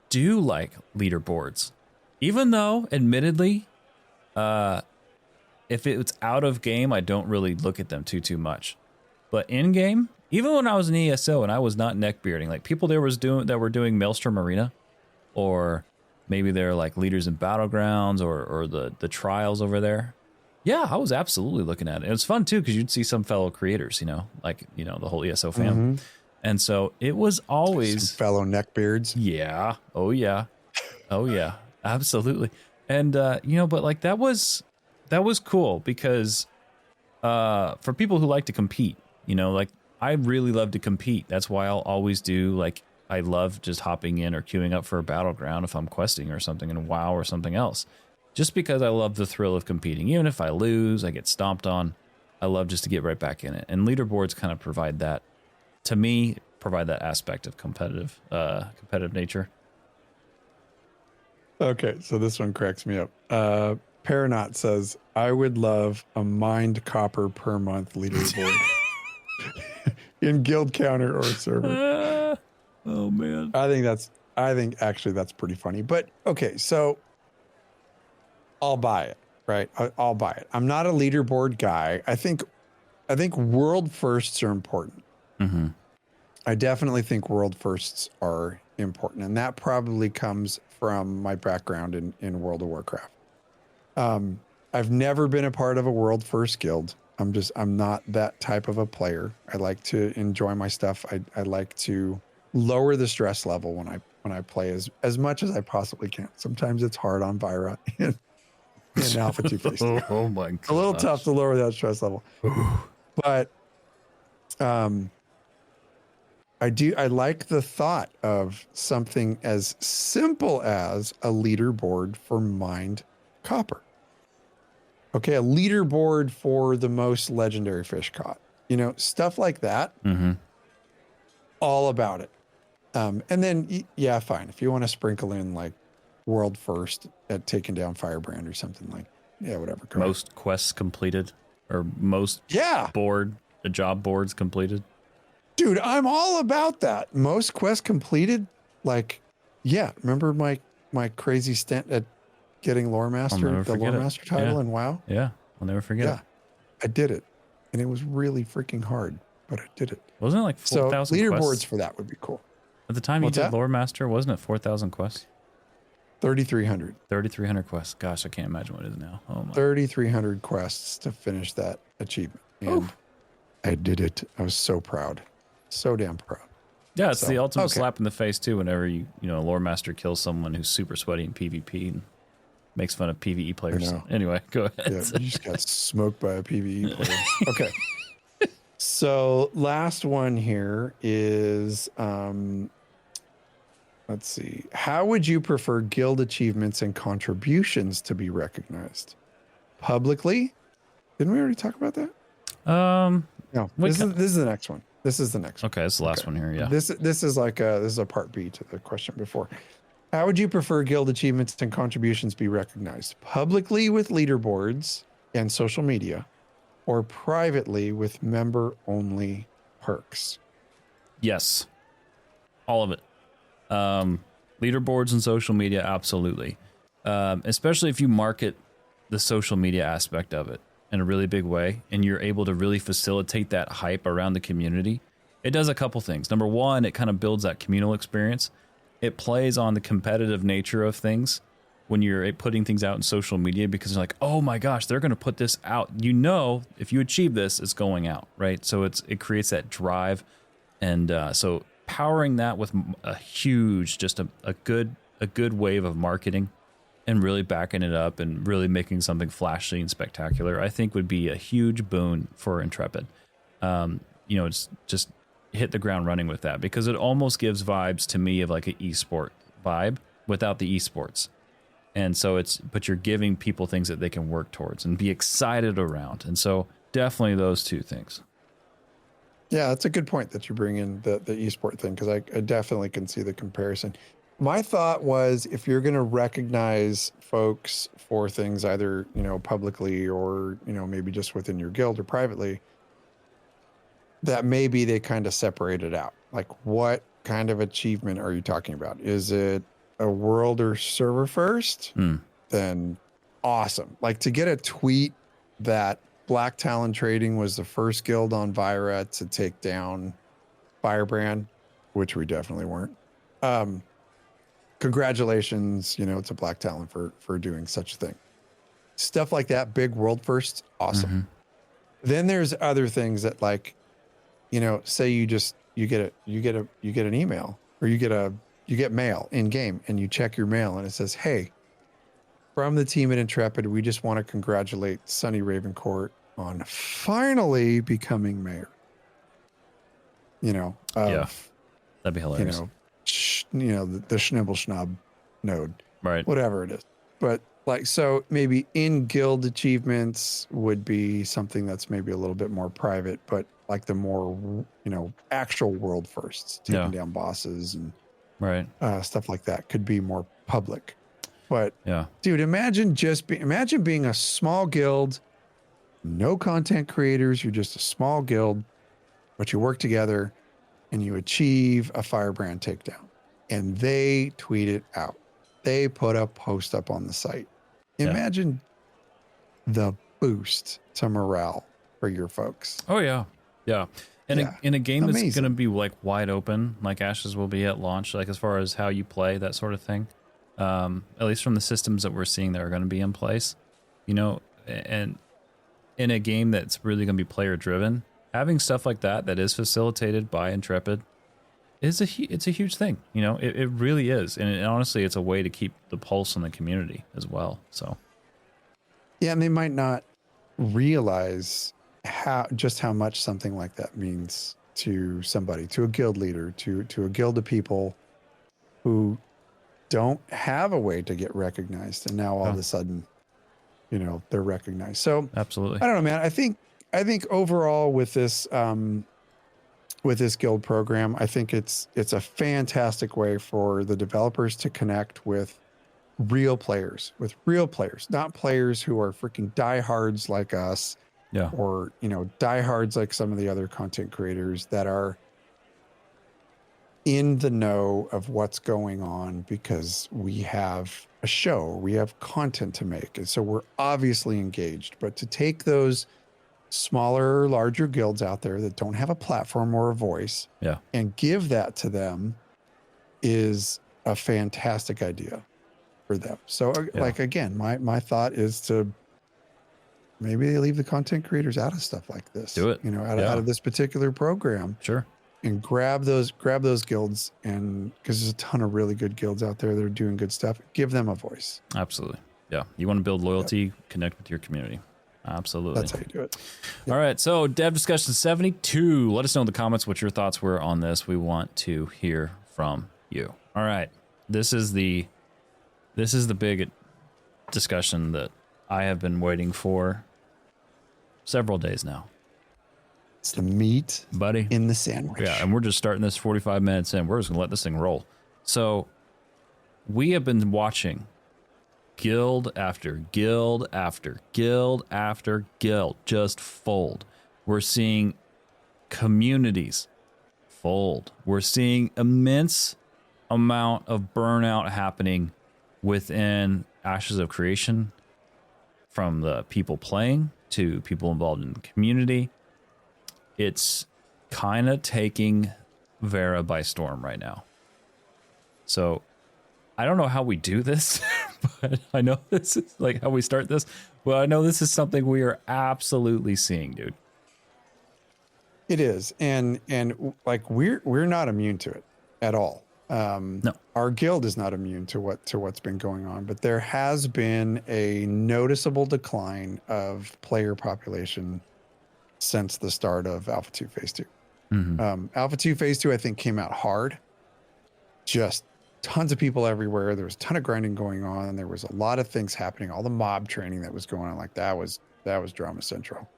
do like leaderboards, even though admittedly, if it's out of game, I don't really look at them too much. But in game, even when I was in ESO and I was not neckbearding, like people that were doing Maelstrom Arena or maybe they're like leaders in battlegrounds or the trials over there. Yeah, I was absolutely looking at it. It was fun too because you'd see some fellow creators, like the whole ESO fam, and so it was always some fellow neckbeards. Yeah. Oh yeah. Oh yeah. Absolutely. And but like that was cool because for people who like to compete, like I really love to compete. That's why I'll always do like I love just hopping in or queuing up for a battleground if I'm questing or something in WoW or something else. Just because I love the thrill of competing. Even if I lose, I get stomped on, I love just to get right back in it. And leaderboards kind of provide that, to me, provide that aspect of competitive nature. Okay, so this one cracks me up. Paranaut says, I would love a mined copper per month leaderboard in guild counter or server. Oh man. I think actually that's pretty funny. But okay, so I'll buy it, right? I'll buy it. I'm not a leaderboard guy. I think world firsts are important. Mm-hmm. I definitely think world firsts are important. And that probably comes from my background in World of Warcraft. I've never been a part of a world first guild. I'm not that type of a player. I like to enjoy my stuff. I like to lower the stress level when I play as much as I possibly can. Sometimes it's hard on Vyra in Alpha 250. Oh my god. A little tough to lower that stress level. But I like the thought of something as simple as a leaderboard for mined copper. Okay, a leaderboard for the most legendary fish caught. Stuff like that. Mm-hmm. All about it. And then, yeah, fine. If you want to sprinkle in like world first at taking down Firebrand or something like, yeah, whatever. Most quests completed or most job boards completed. Dude, I'm all about that. Most quests completed. Like, yeah. Remember my crazy stint at getting Lore Master, the Lore Master title in WoW? Yeah. I'll never forget it. I did it. And it was really freaking hard, but I did it. Wasn't it like 4,000 leaderboards quests? For that would be cool. At the time you did Lore Master, wasn't it 4,000 quests? 3,300. 3,300 quests. Gosh, I can't imagine what it is now. Oh my. 3,300 quests to finish that achievement. And I did it. I was so proud. So damn proud. Yeah, it's the ultimate slap in the face too whenever you Lore Master kills someone who's super sweaty in PvP and makes fun of PvE players. Anyway, go ahead. Yeah, you just got smoked by a PvE player. Okay. So last one here is let's see. How would you prefer guild achievements and contributions to be recognized? Publicly? Didn't we already talk about that? No. This is the next one. This is the next one. Okay, it's the last one here. Yeah. This is like a part B to the question before. How would you prefer guild achievements and contributions be recognized? Publicly with leaderboards and social media, or privately with member-only perks? Yes. All of it. Leaderboards and social media, absolutely. Especially if you market the social media aspect of it in a really big way and you're able to really facilitate that hype around the community. It does a couple things. Number one, it kind of builds that communal experience. It plays on the competitive nature of things when you're putting things out in social media because you're like, oh my gosh, they're going to put this out. If you achieve this, it's going out, right? So it creates that drive. And so powering that with a huge, just a good wave of marketing and really backing it up and really making something flashy and spectacular, I think would be a huge boon for Intrepid. It's just hit the ground running with that because it almost gives vibes to me of like an esport vibe without the esports. And so but you're giving people things that they can work towards and be excited around. And so definitely those two things. Yeah, that's a good point that you bring in the esport thing because I definitely can see the comparison. My thought was if you're going to recognize folks for things either, publicly or, maybe just within your guild or privately, that maybe they kind of separate it out. Like what kind of achievement are you talking about? Is it a world or server first? Then awesome. Like to get a tweet that Black Talon Trading was the first guild on Vyra to take down Firebrand, which we definitely weren't. congratulations, to Black Talon for doing such a thing. Stuff like that, big world first, awesome. Mm-hmm. Then there's other things that, like, say you get an email, or you get mail in game, and you check your mail and it says, "Hey, from the team at Intrepid, we just want to congratulate Sonny Ravencourt on finally becoming mayor." Yeah, that'd be hilarious. The Schnibble Schnob node, Right? Whatever it is. But like, so maybe in guild achievements would be something that's maybe a little bit more private, but like the more, actual world firsts, taking down bosses and stuff like that could be more public. But dude, imagine being a small guild, no content creators. You're just a small guild, but you work together and you achieve a firebrand takedown, and they tweet it out. They put a post up on the site. Imagine the boost to morale for your folks. Oh yeah. And in a game Amazing. that's going to be like wide open, like Ashes will be at launch, like as far as how you play, that sort of thing. At least from the systems that we're seeing that are going to be in place, and in a game that's really going to be player driven, having stuff like that is facilitated by Intrepid it's a huge thing. It really is. And honestly, it's a way to keep the pulse on the community as well. So. Yeah. And they might not realize how much something like that means to somebody, to a guild leader, to a guild of people who don't have a way to get recognized. And now all of a sudden, they're recognized. So absolutely. I don't know, man. I think overall with this guild program, I think it's a fantastic way for the developers to connect with real players, not players who are freaking diehards like us, or diehards like some of the other content creators that are in the know of what's going on because we have a show, we have content to make, and so we're obviously engaged. But to take those smaller, larger guilds out there that don't have a platform or a voice, and give that to them is a fantastic idea for them. So like, again, my thought is to maybe they leave the content creators out of stuff like this. Do it. Out of this particular program. Sure. And grab those guilds, and because there's a ton of really good guilds out there that are doing good stuff, give them a voice. Absolutely. Yeah. You want to build loyalty, connect with your community. Absolutely. That's how you do it. All right. So Dev Discussion 72. Let us know in the comments what your thoughts were on this. We want to hear from you. All right. This is the big discussion that I have been waiting for several days now. It's the meat, buddy, in the sandwich. Yeah, and we're just starting this 45 minutes in. We're just gonna let this thing roll. So we have been watching guild after guild after guild after guild just fold. We're seeing communities fold. We're seeing immense amount of burnout happening within Ashes of Creation, from the people playing to people involved in the community. It's kind of taking Vera by storm right now. So I don't know how we do this, but I know this is like how we start this. Well, I know this is something we are absolutely seeing, dude. It is. And like we're not immune to it at all. No, our guild is not immune to what's been going on, but there has been a noticeable decline of player population since the start of Alpha 2 Phase 2. Mm-hmm. Alpha 2 Phase 2, I think, came out hard. Just tons of people everywhere. There was a ton of grinding going on. There was a lot of things happening. All the mob training that was going on, like that was drama central.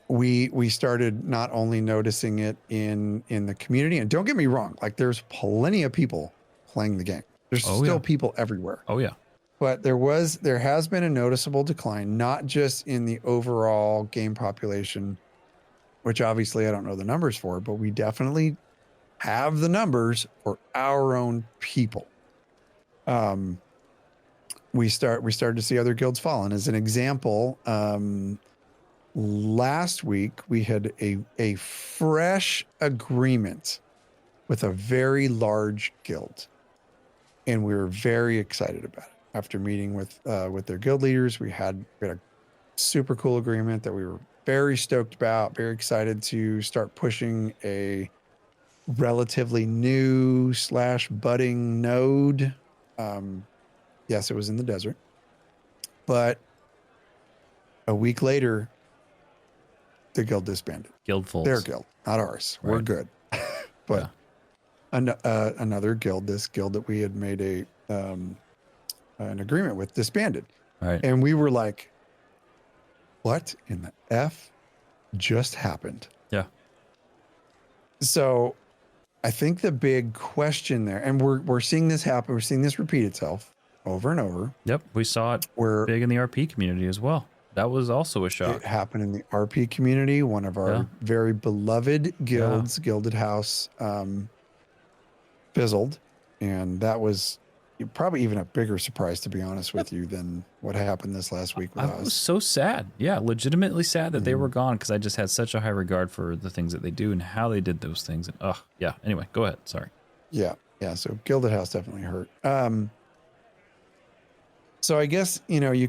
We started not only noticing it in the community, and don't get me wrong, like there's plenty of people playing the game. There's still people everywhere. Oh yeah. But there has been a noticeable decline, not just in the overall game population, which obviously I don't know the numbers for, but we definitely have the numbers for our own people. We started to see other guilds fall. And as an example, last week we had a fresh agreement with a very large guild. And we were very excited about it. After meeting with their guild leaders, we had a super cool agreement that we were very stoked about, very excited to start pushing a relatively new / budding node. Yes, it was in the desert. But a week later, the guild disbanded. Guild folds. Their guild, not ours. Right. We're good. But another guild, this guild that we had made an agreement with, disbanded. Right. And we were like, what in the F just happened? Yeah. So I think the big question there, and we're seeing this happen, we're seeing this repeat itself over and over. Yep. We saw it big in the RP community as well. That was also a shock. It happened in the RP community. One of our very beloved guilds, Gilded House, fizzled. And that was probably even a bigger surprise, to be honest with you, than what happened this last week with us. I was so sad. Yeah, legitimately sad that they were gone, because I just had such a high regard for the things that they do and how they did those things. And yeah. Anyway, go ahead. Sorry. Yeah. So Gilded House definitely hurt. So I guess, you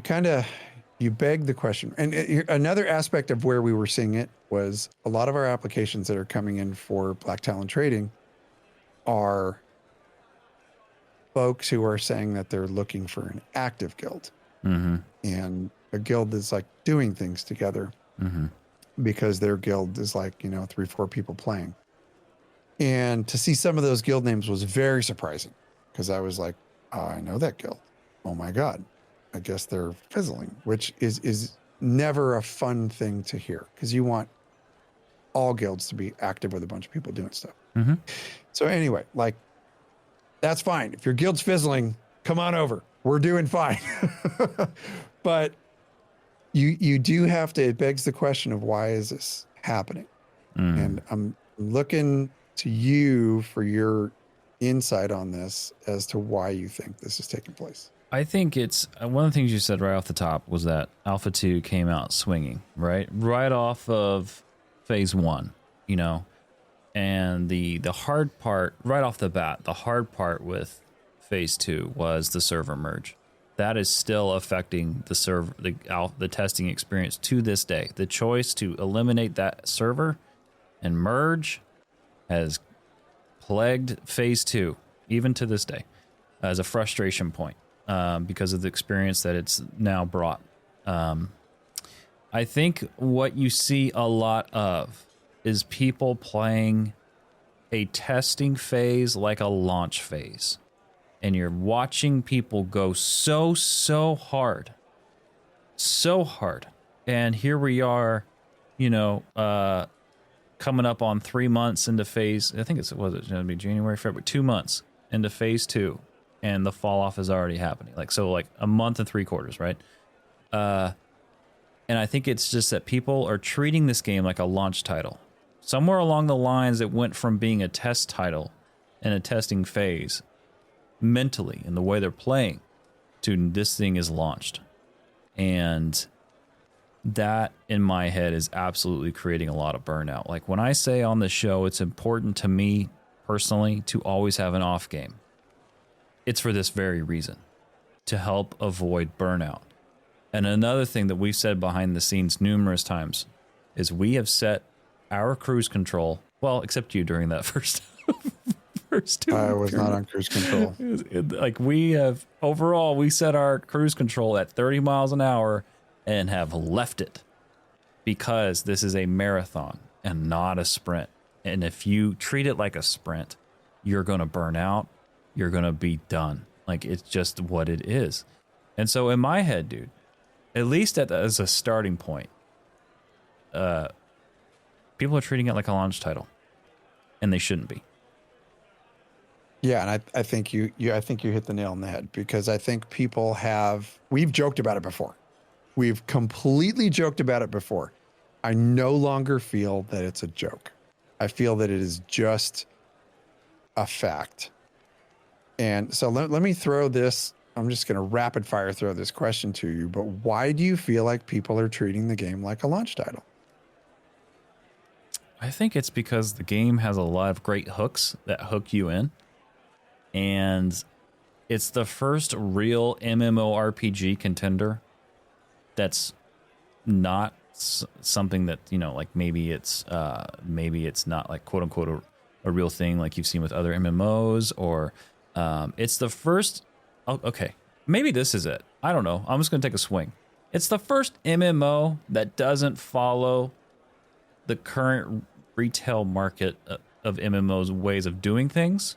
beg the question. And another aspect of where we were seeing it was a lot of our applications that are coming in for Black Talon trading are folks who are saying that they're looking for an active guild. Mm-hmm. And a guild that's like doing things together, because their guild is like, 3-4 people playing. And to see some of those guild names was very surprising, because I was like, oh, I know that guild. Oh my God, I guess they're fizzling, which is never a fun thing to hear, because you want all guilds to be active with a bunch of people doing stuff. Mm-hmm. So anyway, like, that's fine. If your guild's fizzling, come on over. We're doing fine. But you do have to, it begs the question of, why is this happening? And I'm looking to you for your insight on this as to why you think this is taking place. I think it's one of the things you said right off the top was that Alpha 2 came out swinging, right off of phase 1, and the hard part right off the bat, the hard part with phase 2 was the server merge. That is still affecting the server, the testing experience to this day. The choice to eliminate that server and merge has plagued phase 2, even to this day, as a frustration point. Because of the experience that it's now brought. I think what you see a lot of is people playing a testing phase like a launch phase. And you're watching people go so hard. So hard. And here we are, coming up on 3 months into phase, I think it's going to be January, February, 2 months into phase 2. And the fall off is already happening. Like a month and 3/4, right? And I think it's just that people are treating this game like a launch title. Somewhere along the lines, it went from being a test title and a testing phase mentally in the way they're playing to this thing is launched. And that in my head is absolutely creating a lot of burnout. Like when I say on the show, it's important to me personally to always have an off game. It's for this very reason, to help avoid burnout. And another thing that we've said behind the scenes numerous times is we have set our cruise control, well, except you during that first 2. I was not on cruise control. Like we have, overall, we set our cruise control at 30 miles an hour and have left it because this is a marathon and not a sprint. And if you treat it like a sprint, you're going to burn out. You're going to be done. Like, it's just what it is. And so in my head, dude, at least as a starting point, people are treating it like a launch title, and they shouldn't be. Yeah, and I think you hit the nail on the head, because I think people we've joked about it before. We've completely joked about it before. I no longer feel that it's a joke. I feel that it is just a fact. And so let me throw this, I'm just going to rapid fire throw this question to you, but why do you feel like people are treating the game like a launch title? I think it's because the game has a lot of great hooks that hook you in. And it's the first real MMORPG contender that's not something that, you know, like maybe it's not like quote unquote a real thing like you've seen with other MMOs, or it's the first. Oh, okay, maybe this is it. I don't know. I'm just gonna take a swing. It's the first MMO that doesn't follow the current retail market of MMOs ways of doing things.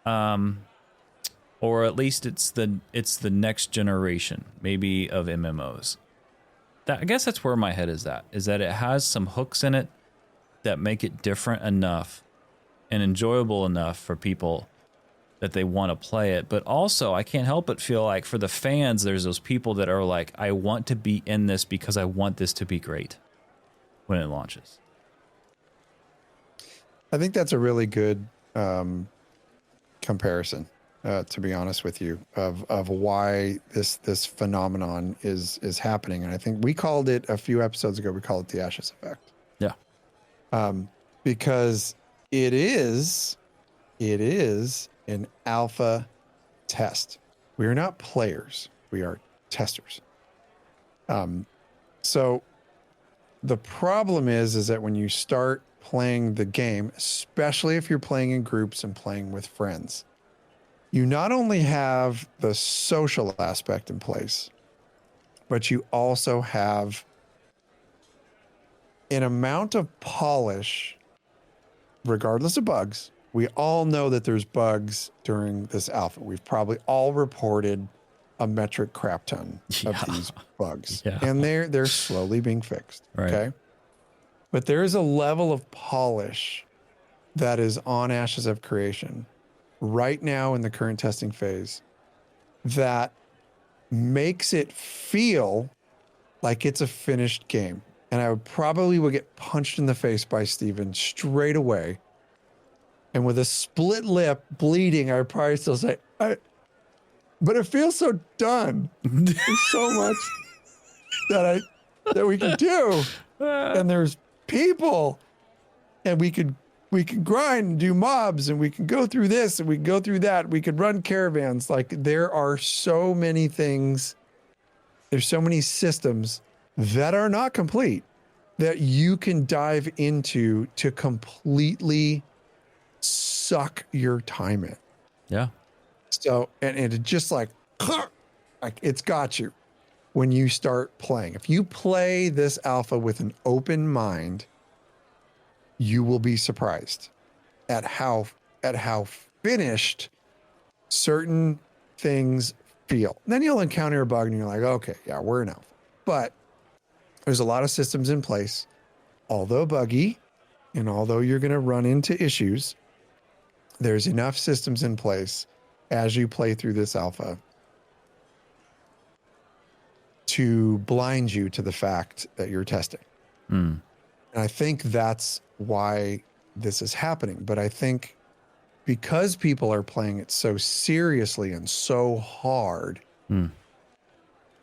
Or at least it's the next generation maybe of MMOs. I guess that's where my head is at it has some hooks in it that make it different enough and enjoyable enough for people that they want to play it. But also, I can't help but feel like for the fans, there's those people that are like, I want to be in this because I want this to be great when it launches. I think that's a really good comparison, to be honest with you, of why this phenomenon is happening. And I think we called it a few episodes ago. We called it the Ashes effect. Yeah. Because it is an alpha test. We are not players. We are testers. So the problem is that when you start playing the game, especially if you're playing in groups and playing with friends, you not only have the social aspect in place, but you also have an amount of polish, regardless of bugs. We all know that there's bugs during this alpha. We've probably all reported a metric crap ton of these bugs, and they're slowly being fixed. Right. Okay. But there is a level of polish that is on Ashes of Creation right now in the current testing phase that makes it feel like it's a finished game. And I would get punched in the face by Steven straight away. And with a split lip bleeding, I would probably still say, but it feels so done. There's so much that we can do. And there's people, and we could grind and do mobs, and we can go through this and we can go through that. We could run caravans. Like, there are so many things. There's so many systems that are not complete that you can dive into to completely suck your time in. Yeah. So, and it just like it's got you when you start playing. If you play this alpha with an open mind, you will be surprised at how finished certain things feel. And then you'll encounter a bug and you're like, okay, yeah, we're in alpha. But there's a lot of systems in place, although buggy, and although you're going to run into issues, there's enough systems in place as you play through this alpha to blind you to the fact that you're testing. And I think that's why this is happening. But I think because people are playing it so seriously and so hard,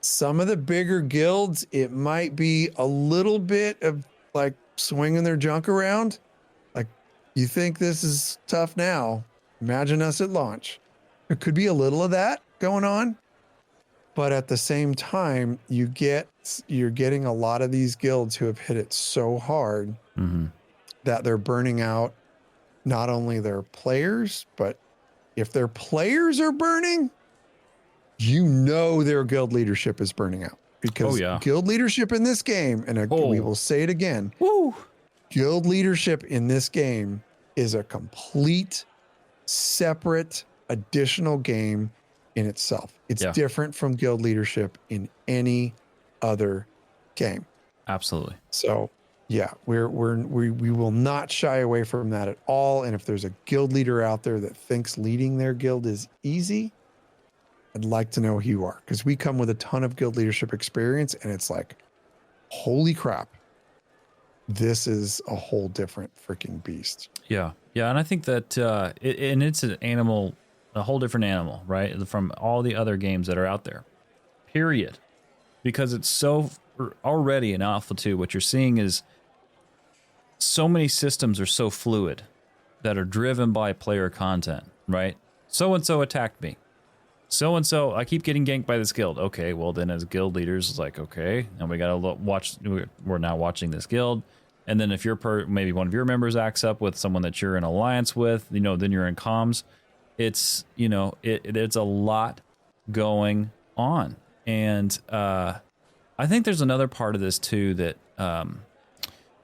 some of the bigger guilds, it might be a little bit of like swinging their junk around. Like, you think this is tough now, imagine us at launch. There could be a little of that going on. But at the same time, you're getting a lot of these guilds who have hit it so hard that they're burning out not only their players, but if their players are burning, you know their guild leadership is burning out. Because guild leadership in this game, and we will say it again, guild leadership in this game is a complete, separate, additional game in itself. It's different from guild leadership in any other game. Absolutely. So yeah, we will not shy away from that at all. And if there's a guild leader out there that thinks leading their guild is easy, I'd like to know who you are, because we come with a ton of guild leadership experience, and it's like, holy crap, this is a whole different freaking beast. Yeah, and I think that it's an animal. A whole different animal, right? From all the other games that are out there, period. Because it's so already in Alpha 2, what you're seeing is so many systems are so fluid that are driven by player content, right? So and so attacked me. So and so, I keep getting ganked by this guild. Okay, well then, as guild leaders, it's like, okay, and we gotta watch. We're now watching this guild, and then if maybe one of your members acts up with someone that you're in alliance with, then you're in comms. It's it's a lot going on, and I think there's another part of this too that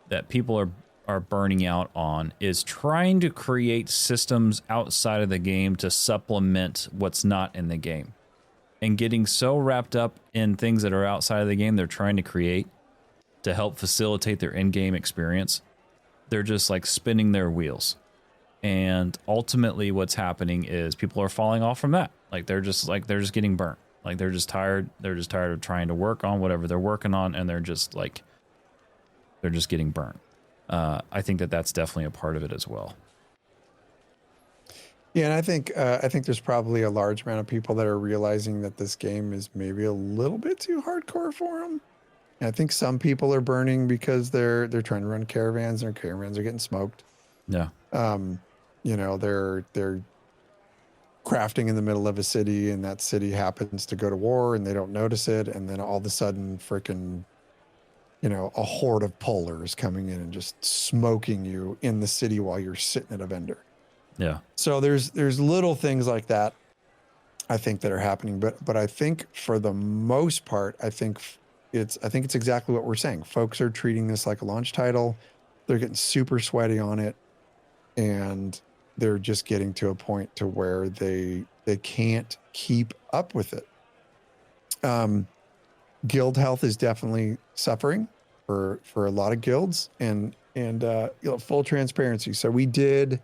that people are burning out on is trying to create systems outside of the game to supplement what's not in the game, and getting so wrapped up in things that are outside of the game they're trying to create to help facilitate their in-game experience. They're just like spinning their wheels, and ultimately what's happening is people are falling off from that. They're just getting burnt. They're just tired of trying to work on whatever they're working on, and they're just getting burnt. I think that's definitely a part of it as well. Yeah, and I think there's probably a large amount of people that are realizing that this game is maybe a little bit too hardcore for them. And I think some people are burning because they're trying to run caravans, and their caravans are getting smoked. Yeah. They're crafting in the middle of a city, and that city happens to go to war, and they don't notice it, and then all of a sudden, freaking, a horde of polars coming in and just smoking you in the city while you're sitting at a vendor. Yeah. So there's little things like that, I think, that are happening. But I think for the most part, I think it's exactly what we're saying. Folks are treating this like a launch title. They're getting super sweaty on it, and they're just getting to a point to where they can't keep up with it. Guild health is definitely suffering for a lot of guilds, and full transparency. So we did,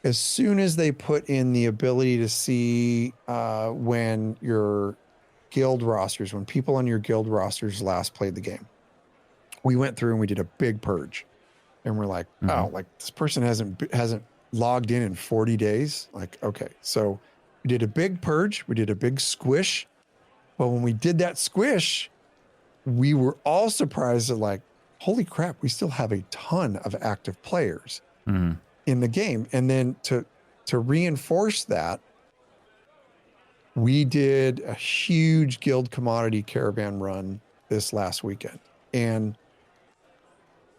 as soon as they put in the ability to see when your guild rosters, when people on your guild rosters last played the game, we went through and we did a big purge, and we're like, this person hasn't logged in 40 days. Okay, so we did a big purge, we did a big squish. But when we did that squish, we were all surprised that, holy crap, we still have a ton of active players in the game. And then to reinforce that, we did a huge guild commodity caravan run this last weekend. And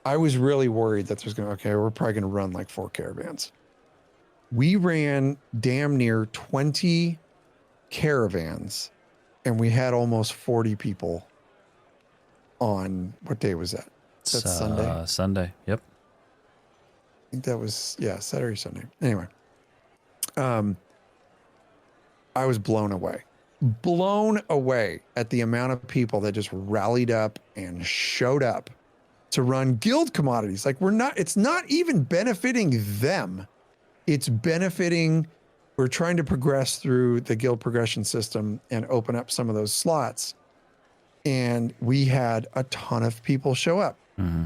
I was really worried that we're probably going to run 4 caravans. We ran damn near 20 caravans, and we had almost 40 people on, what day was that? That's Sunday? Sunday, yep. I think that was, Saturday, Sunday. Anyway, I was blown away at the amount of people that just rallied up and showed up to run guild commodities. It's not even benefiting them. It's benefiting, we're trying to progress through the guild progression system and open up some of those slots. And we had a ton of people show up. Mm-hmm.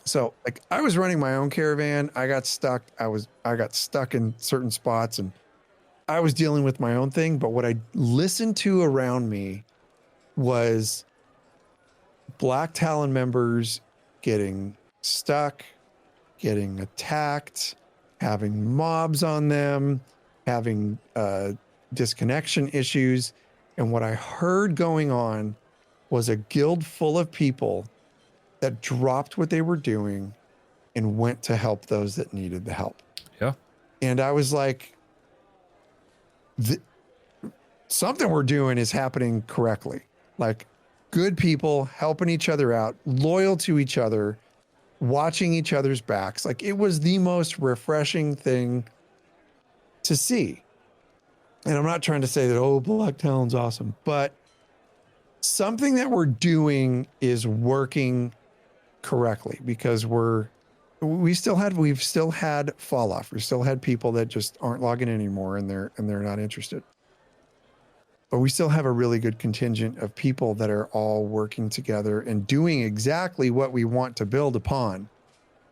So I was running my own caravan. I got stuck. I got stuck in certain spots, and I was dealing with my own thing. But what I listened to around me was Black Talon members getting stuck, getting attacked, having mobs on them, having disconnection issues. And what I heard going on was a guild full of people that dropped what they were doing and went to help those that needed the help. Yeah. And I was like, something we're doing is happening correctly. Good people helping each other out, loyal to each other, watching each other's backs. It was the most refreshing thing to see. And I'm not trying to say that, Black Talon's awesome, but something that we're doing is working correctly, because we've still had fall off. We still had people that just aren't logging in anymore, and they're not interested. But we still have a really good contingent of people that are all working together and doing exactly what we want to build upon.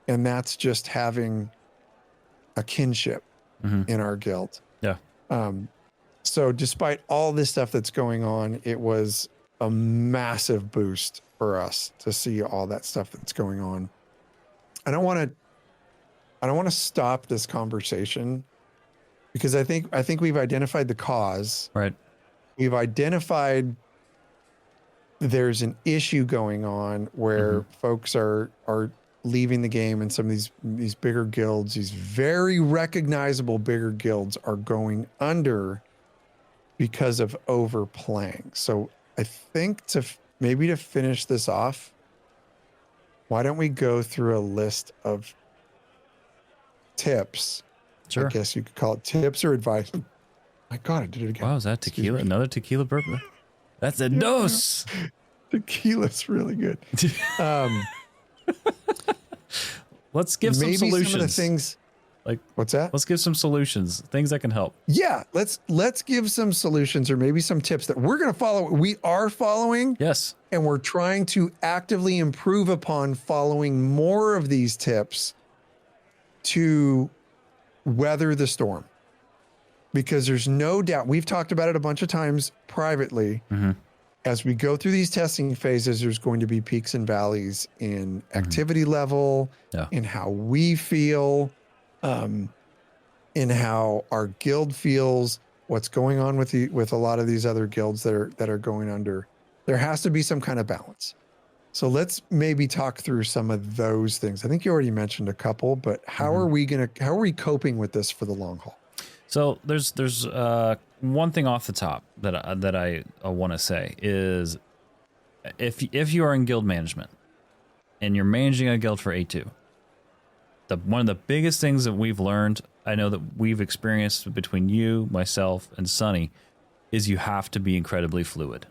And that's just having a kinship in our guild. Yeah. So despite all this stuff that's going on, it was a massive boost for us to see all that stuff that's going on. I don't want to stop this conversation because I think we've identified the cause. Right. We've identified there's an issue going on where folks are leaving the game, and some of these bigger guilds, these very recognizable bigger guilds, are going under because of overplaying. So I think maybe to finish this off, why don't we go through a list of tips? Sure. I guess you could call it tips or advice. My God, I did it again. Wow, is that tequila? Another tequila bourbon? That's a dose. Tequila's really good. Let's give some maybe solutions. Some of the things. Like, what's that? Let's give some solutions, things that can help. Yeah, let's give some solutions or maybe some tips that we're going to follow. We are following. Yes. And we're trying to actively improve upon following more of these tips to weather the storm. Because there's no doubt, we've talked about it a bunch of times privately. As we go through these testing phases, there's going to be peaks and valleys in activity level, in how we feel, in how our guild feels, what's going on with a lot of these other guilds that are going under. There has to be some kind of balance. So let's maybe talk through some of those things. I think you already mentioned a couple, but how are we coping with this for the long haul? So there's one thing off the top that I want to say is if you are in guild management and you're managing a guild for A2, one of the biggest things that we've learned, I know that we've experienced between you, myself, and Sonny, is you have to be incredibly fluid.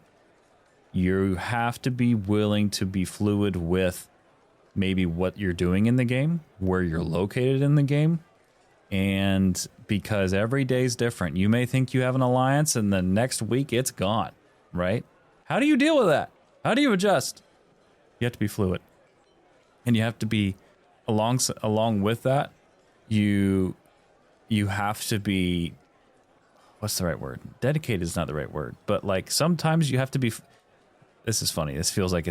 You have to be willing to be fluid with maybe what you're doing in the game, where you're located in the game. And because every day is different, you may think you have an alliance and the next week it's gone, right? How do you deal with that? How do you adjust? You have to be fluid. And you have to be along with that, you have to be, what's the right word? Dedicated is not the right word, but like sometimes you have to be, this is funny. This feels like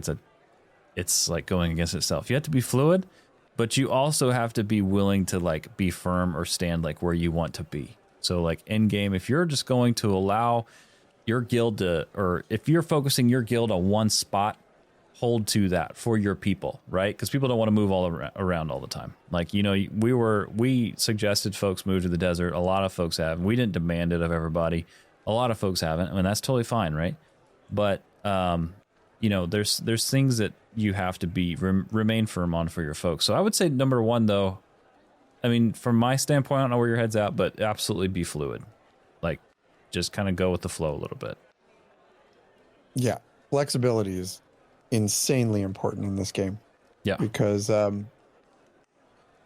it's like going against itself. You have to be fluid, but you also have to be willing to like be firm or stand like where you want to be. So like in game, if you're just going to allow your guild to, or if you're focusing your guild on one spot, hold to that for your people, right? Because people don't want to move all around all the time. Like, you know, we suggested folks move to the desert. A lot of folks have. We didn't demand it of everybody. A lot of folks haven't. I mean, that's totally fine, right? But you know, there's things that you have to be remain firm on for your folks. So I would say number one, though, I mean, from my standpoint, I don't know where your head's at, but absolutely be fluid. Like, just kind of go with the flow a little bit. Yeah, flexibility is insanely important in this game. Yeah, because and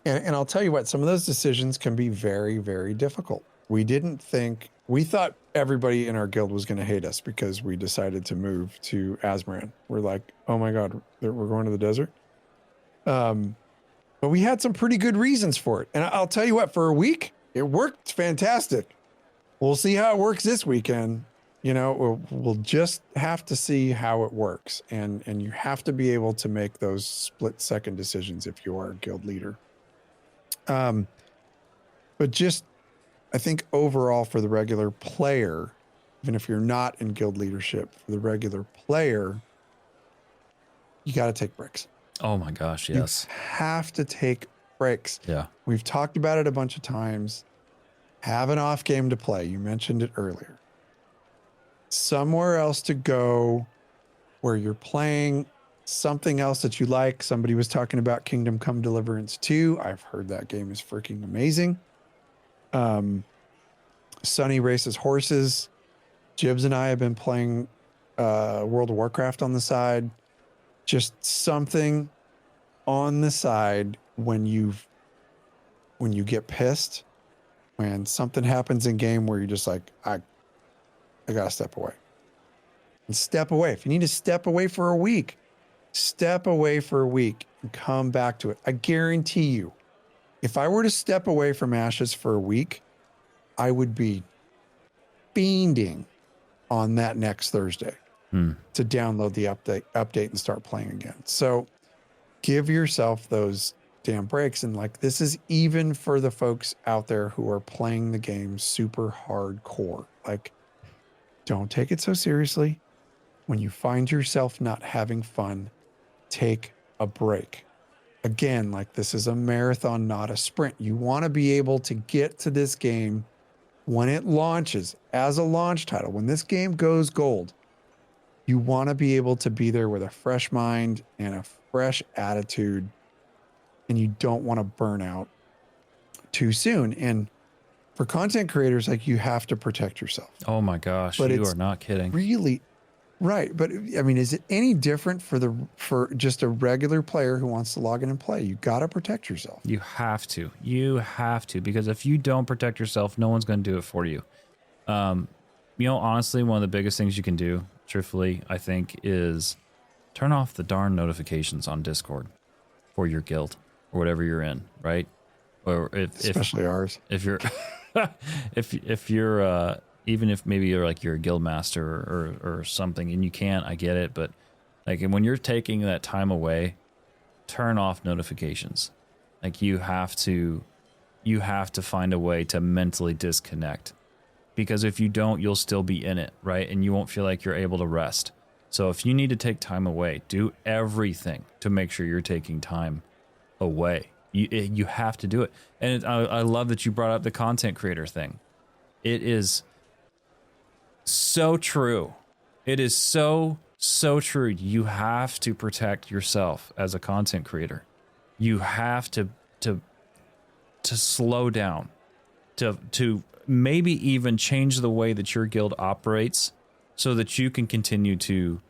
I'll tell you what, some of those decisions can be very, very difficult. We thought everybody in our guild was going to hate us because we decided to move to Azmoran. We're like, oh my God, we're going to the desert. But we had some pretty good reasons for it. And I'll tell you what, for a week, it worked fantastic. We'll see how it works this weekend. You know, we'll just have to see how it works. And you have to be able to make those split-second decisions if you are a guild leader. But just, I think overall for the regular player, even if you're not in guild leadership, for the regular player, you got to take breaks. Oh my gosh, yes. You have to take breaks. Yeah. We've talked about it a bunch of times. Have an off game to play. You mentioned it earlier. Somewhere else to go where you're playing something else that you like. Somebody was talking about Kingdom Come Deliverance 2. I've heard that game is freaking amazing. Sonny races horses. Jibs and I have been playing World of Warcraft on the side. Just something on the side when you get pissed, when something happens in game where you're just like, I gotta step away. And step away. If you need to step away for a week, step away for a week and come back to it. I guarantee you, if I were to step away from Ashes for a week, I would be fiending on that next Thursday to download the update and start playing again. So give yourself those damn breaks. And like, this is even for the folks out there who are playing the game super hardcore. Like, don't take it so seriously. When you find yourself not having fun, take a break. Again, like, this is a marathon, not a sprint. You want to be able to get to this game when it launches as a launch title. When this game goes gold, you want to be able to be there with a fresh mind and a fresh attitude, and you don't want to burn out too soon. And for content creators, like, you have to protect yourself. Oh my gosh, But you it's are not kidding. Really, right. But I mean, is it any different for just a regular player who wants to log in and play? You got to protect yourself. You have to. You have to, because if you don't protect yourself, no one's going to do it for you. Honestly, one of the biggest things you can do, truthfully, I think, is turn off the darn notifications on Discord for your guild or whatever you're in, right? Or Especially ours. If you're if you're even if maybe you're a guild master or something and you can't, I get it, but like, when you're taking that time away, turn off notifications. Like, you have to find a way to mentally disconnect, because if you don't, you'll still be in it, right? And you won't feel like you're able to rest. So if you need to take time away, do everything to make sure you're taking time away. You have to do it. And I love that you brought up the content creator thing. It is so true. It is so true. You have to protect yourself as a content creator. You have to slow down, to maybe even change the way that your guild operates so that you can continue to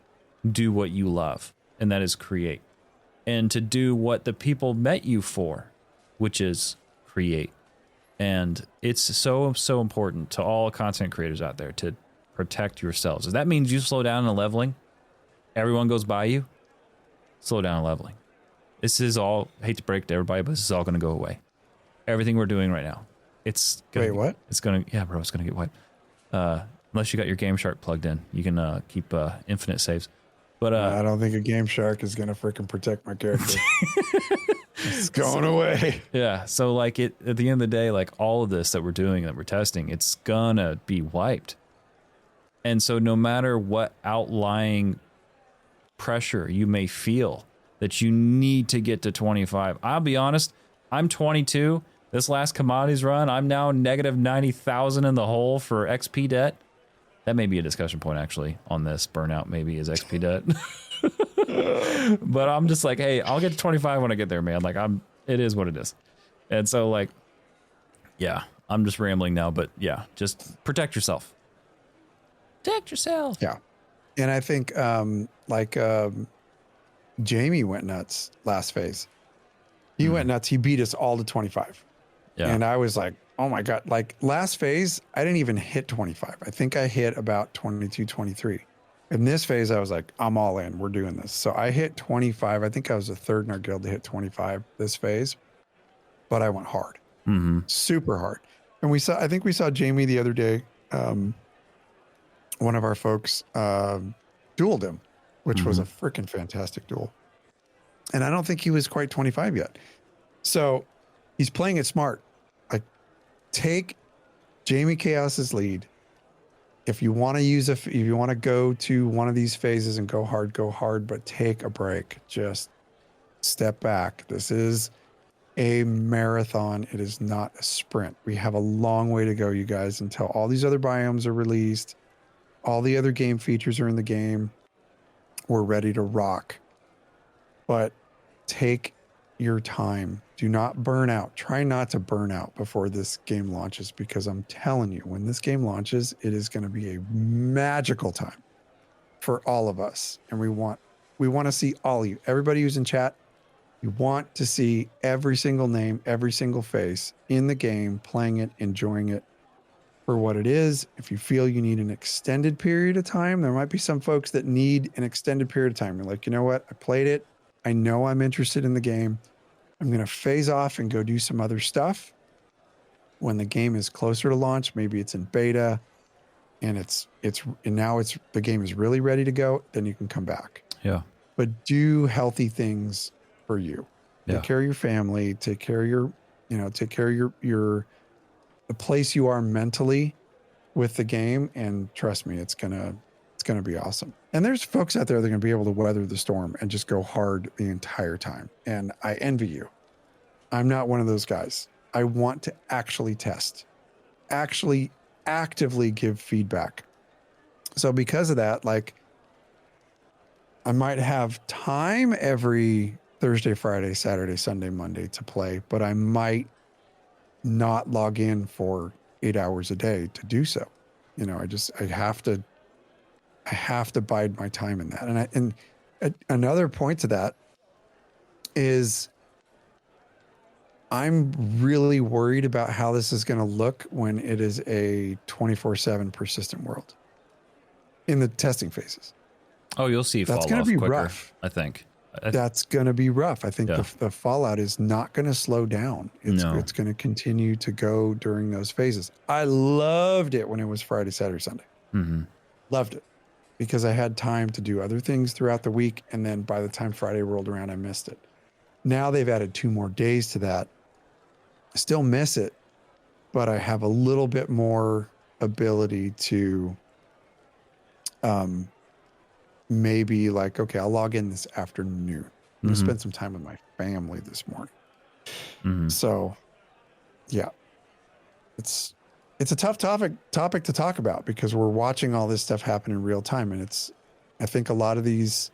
do what you love, and that is create. And to do what the people met you for, which is create. And it's so important to all content creators out there to protect yourselves. If that means you slow down in leveling, everyone goes by you, slow down in leveling. This is all, I hate to break to everybody, but this is all going to go away. Everything we're doing right now, it's gonna, Wait, what? It's going to, yeah, bro, it's going to get wiped. Unless you got your Game Shark plugged in, you can keep infinite saves. But I don't think a Game Shark is gonna freaking protect my character. It's going away. Yeah. So like, at the end of the day, like, all of this that we're doing, that we're testing, it's gonna be wiped. And so no matter what outlying pressure you may feel that you need to get to 25, I'll be honest, I'm 22. This last commodities run, I'm now negative 90,000 in the hole for XP debt. That may be a discussion point, actually, on this. Burnout maybe is XP debt. But I'm just like, hey, I'll get to 25 when I get there, man. Like, it is what it is. And so, like, yeah, I'm just rambling now, but yeah, just protect yourself. Protect yourself. Yeah. And I think Jamie went nuts last phase. He went nuts. He beat us all to 25. Yeah. And I was like, oh my God, like, last phase, I didn't even hit 25. I think I hit about 22, 23. In this phase, I was like, I'm all in. We're doing this. So I hit 25. I think I was the third in our guild to hit 25 this phase, but I went hard, super hard. And I think we saw Jamie the other day. One of our folks dueled him, which was a freaking fantastic duel. And I don't think he was quite 25 yet. So he's playing it smart. Like, take Jamie Chaos's lead. If you want to if you want to go to one of these phases and go hard, but take a break. Just step back. This is a marathon. It is not a sprint. We have a long way to go, you guys, until all these other biomes are released. All the other game features are in the game. We're ready to rock. But take your time. Do not burn out. Try not to burn out before this game launches, because I'm telling you, when this game launches, it is going to be a magical time for all of us. And we want to see all of you, everybody who's in chat. You want to see every single name, every single face in the game, playing it, enjoying it for what it is. If you feel you need an extended period of time, there might be some folks that need an extended period of time. You're like, you know what? I played it. I know I'm interested in the game. I'm going to phase off and go do some other stuff. When the game is closer to launch, maybe it's in beta and the game is really ready to go, then you can come back. Yeah. But do healthy things for you. Take care of your family, take care of your, take care of the place you are mentally with the game. And trust me, it's going to be awesome. And there's folks out there that are going to be able to weather the storm and just go hard the entire time. And I envy you. I'm not one of those guys. I want to actually test, actually actively give feedback. So because of that, like, I might have time every Thursday, Friday, Saturday, Sunday, Monday to play, but I might not log in for 8 hours a day to do so. I have to bide my time in that. And another point to that is I'm really worried about how this is going to look when it is a 24/7 persistent world in the testing phases. Oh, you'll see that's fall off be quicker, rough. I think. That's going to be rough. I think the fallout is not going to slow down. It's going to continue to go during those phases. I loved it when it was Friday, Saturday, Sunday. Mm-hmm. Loved it because I had time to do other things throughout the week. And then by the time Friday rolled around, I missed it. Now they've added 2 more days to that. I still miss it, but I have a little bit more ability to maybe like, okay, I'll log in this afternoon. I'm going to spend some time with my family this morning. Mm-hmm. So yeah, it's a tough topic to talk about because we're watching all this stuff happen in real time. And I think a lot of these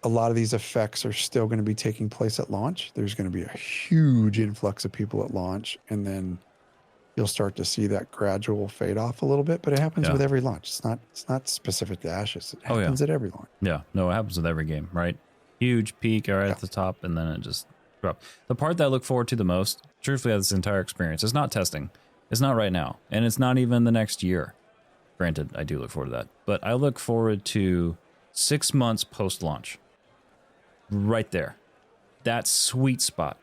effects are still going to be taking place at launch. There's going to be a huge influx of people at launch, and then you'll start to see that gradual fade off a little bit, but it happens with every launch. It's not specific to Ashes. It happens at every launch. Yeah. No, it happens with every game, right? Huge peak right at the top, and then it just drops. The part that I look forward to the most, truthfully, of this entire experience, is not testing. It's not right now, and it's not even the next year. Granted, I do look forward to that, but I look forward to 6 months post-launch. Right there. That sweet spot.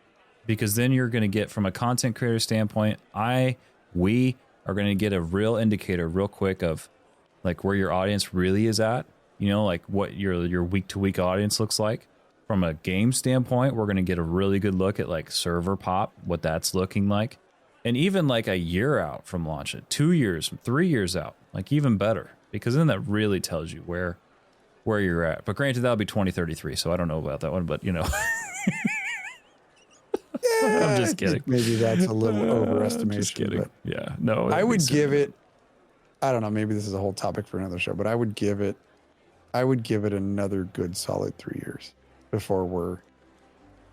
Because then you're going to get, from a content creator standpoint, we are going to get a real indicator real quick of like where your audience really is at, like what your week to week audience looks like. From a game standpoint, we're going to get a really good look at like server pop, what that's looking like. And even like a year out from launch, 2 years, 3 years out, like even better, because then that really tells you where you're at. But granted, that'll be 2033, so I don't know about that one, but I'm just kidding. Maybe that's a little overestimation. Just kidding. But yeah, no. I would give it, I don't know, maybe this is a whole topic for another show, but I would give it another good solid 3 years before we're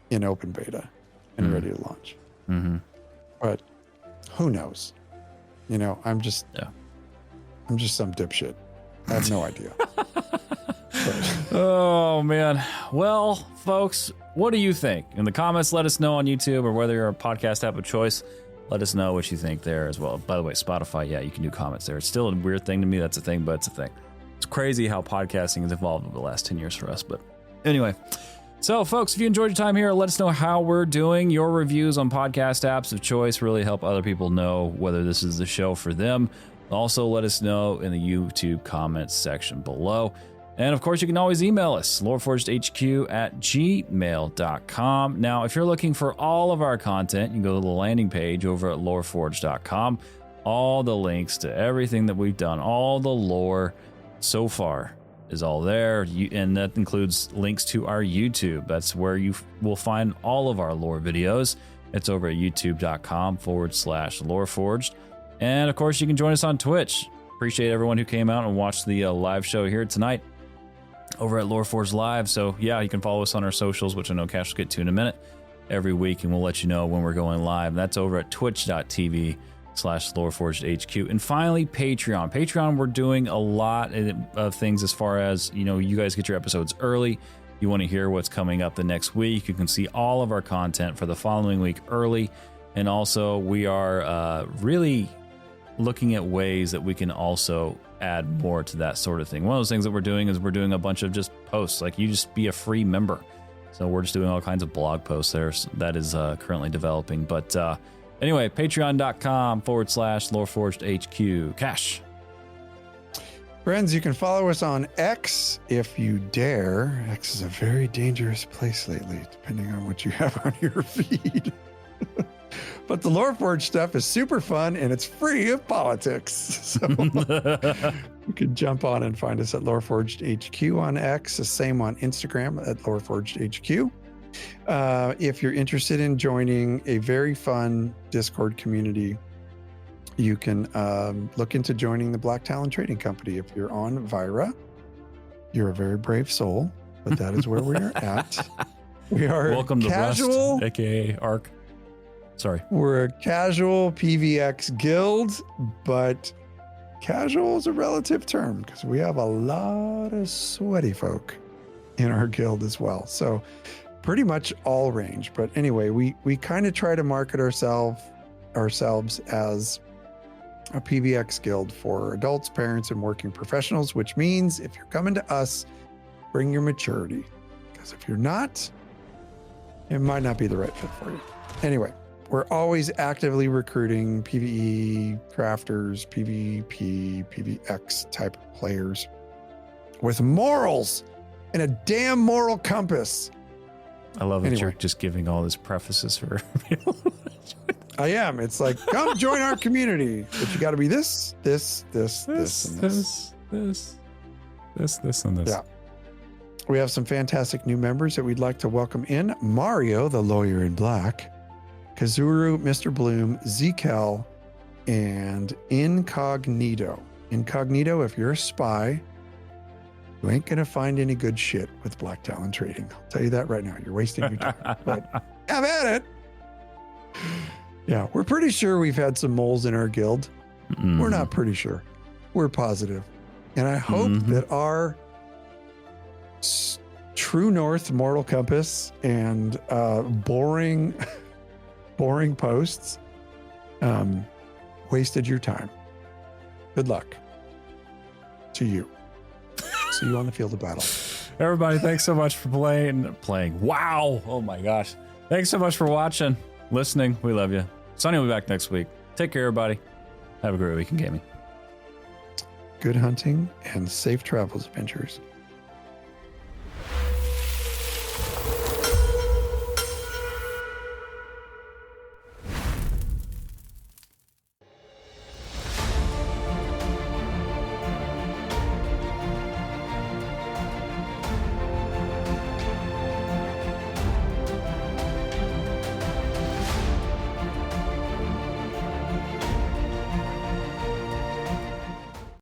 in open beta and ready to launch. Mm-hmm. But who knows? I'm just some dipshit. I have no idea. Oh, man. Well, folks, what do you think? In the comments, let us know on YouTube, or whether you're a podcast app of choice, let us know what you think there as well. By the way, Spotify, you can do comments there. It's still a weird thing to me. That's a thing, but it's a thing. It's crazy how podcasting has evolved over the last 10 years for us. But anyway, so folks, if you enjoyed your time here, let us know how we're doing. Your reviews on podcast apps of choice really help other people know whether this is the show for them. Also, let us know in the YouTube comments section below. And of course, you can always email us, loreforgedhq@gmail.com. Now, if you're looking for all of our content, you can go to the landing page over at loreforged.com. All the links to everything that we've done, all the lore so far is all there. And that includes links to our YouTube. That's where you will find all of our lore videos. It's over at youtube.com/loreforged. And of course, you can join us on Twitch. Appreciate everyone who came out and watched the live show here tonight over at LoreForged Live. So yeah, you can follow us on our socials, which I know Cash will get to in a minute, every week, and we'll let you know when we're going live. That's over at twitch.tv/LoreForgedHQ. And finally, Patreon. Patreon, we're doing a lot of things as far as, you guys get your episodes early. You want to hear what's coming up the next week. You can see all of our content for the following week early. And also, we are really looking at ways that we can also add more to that sort of thing. One of those things that we're doing is we're doing a bunch of just posts, like you just be a free member. So we're just doing all kinds of blog posts there. So that is currently developing. But anyway, patreon.com/LoreForgedHQ. Cash. Friends, you can follow us on X if you dare. X is a very dangerous place lately, depending on what you have on your feed. But the LoreForged stuff is super fun and it's free of politics. So you can jump on and find us at LoreForged HQ on X, the same on Instagram at LoreForged HQ. If you're interested in joining a very fun Discord community, you can look into joining the Black Talon Trading Company. If you're on Vira, you're a very brave soul, but that is where we are at. We are welcome casual, to Rust, aka Arc. Sorry. We're a casual PVX guild, but casual is a relative term because we have a lot of sweaty folk in our guild as well. So pretty much all range. But anyway, we kind of try to market ourselves as a PVX guild for adults, parents, and working professionals, which means if you're coming to us, bring your maturity. Because if you're not, it might not be the right fit for you. Anyway, we're always actively recruiting PvE crafters, PvP, PvX type of players with morals and a damn moral compass. I love that you're just giving all these prefaces for people. I am. It's like, come join our community, but you got to be this, and this. Yeah. We have some fantastic new members that we'd like to welcome in. Mario, the lawyer in black, Kazuru, Mr. Bloom, Zekel, and Incognito. Incognito, if you're a spy, you ain't going to find any good shit with Black Talon Trading. I'll tell you that right now. You're wasting your time. But have at it. Yeah, we're pretty sure we've had some moles in our guild. We're not pretty sure. We're positive. And I hope that our true north moral compass and boring posts wasted your time. Good luck to you. See you on the field of battle. Everybody, thanks so much for playing. Wow. Oh my gosh. Thanks so much for watching, listening. We love you. Sonny will be back next week. Take care, everybody. Have a great week in gaming. Good hunting and safe travels, adventurers.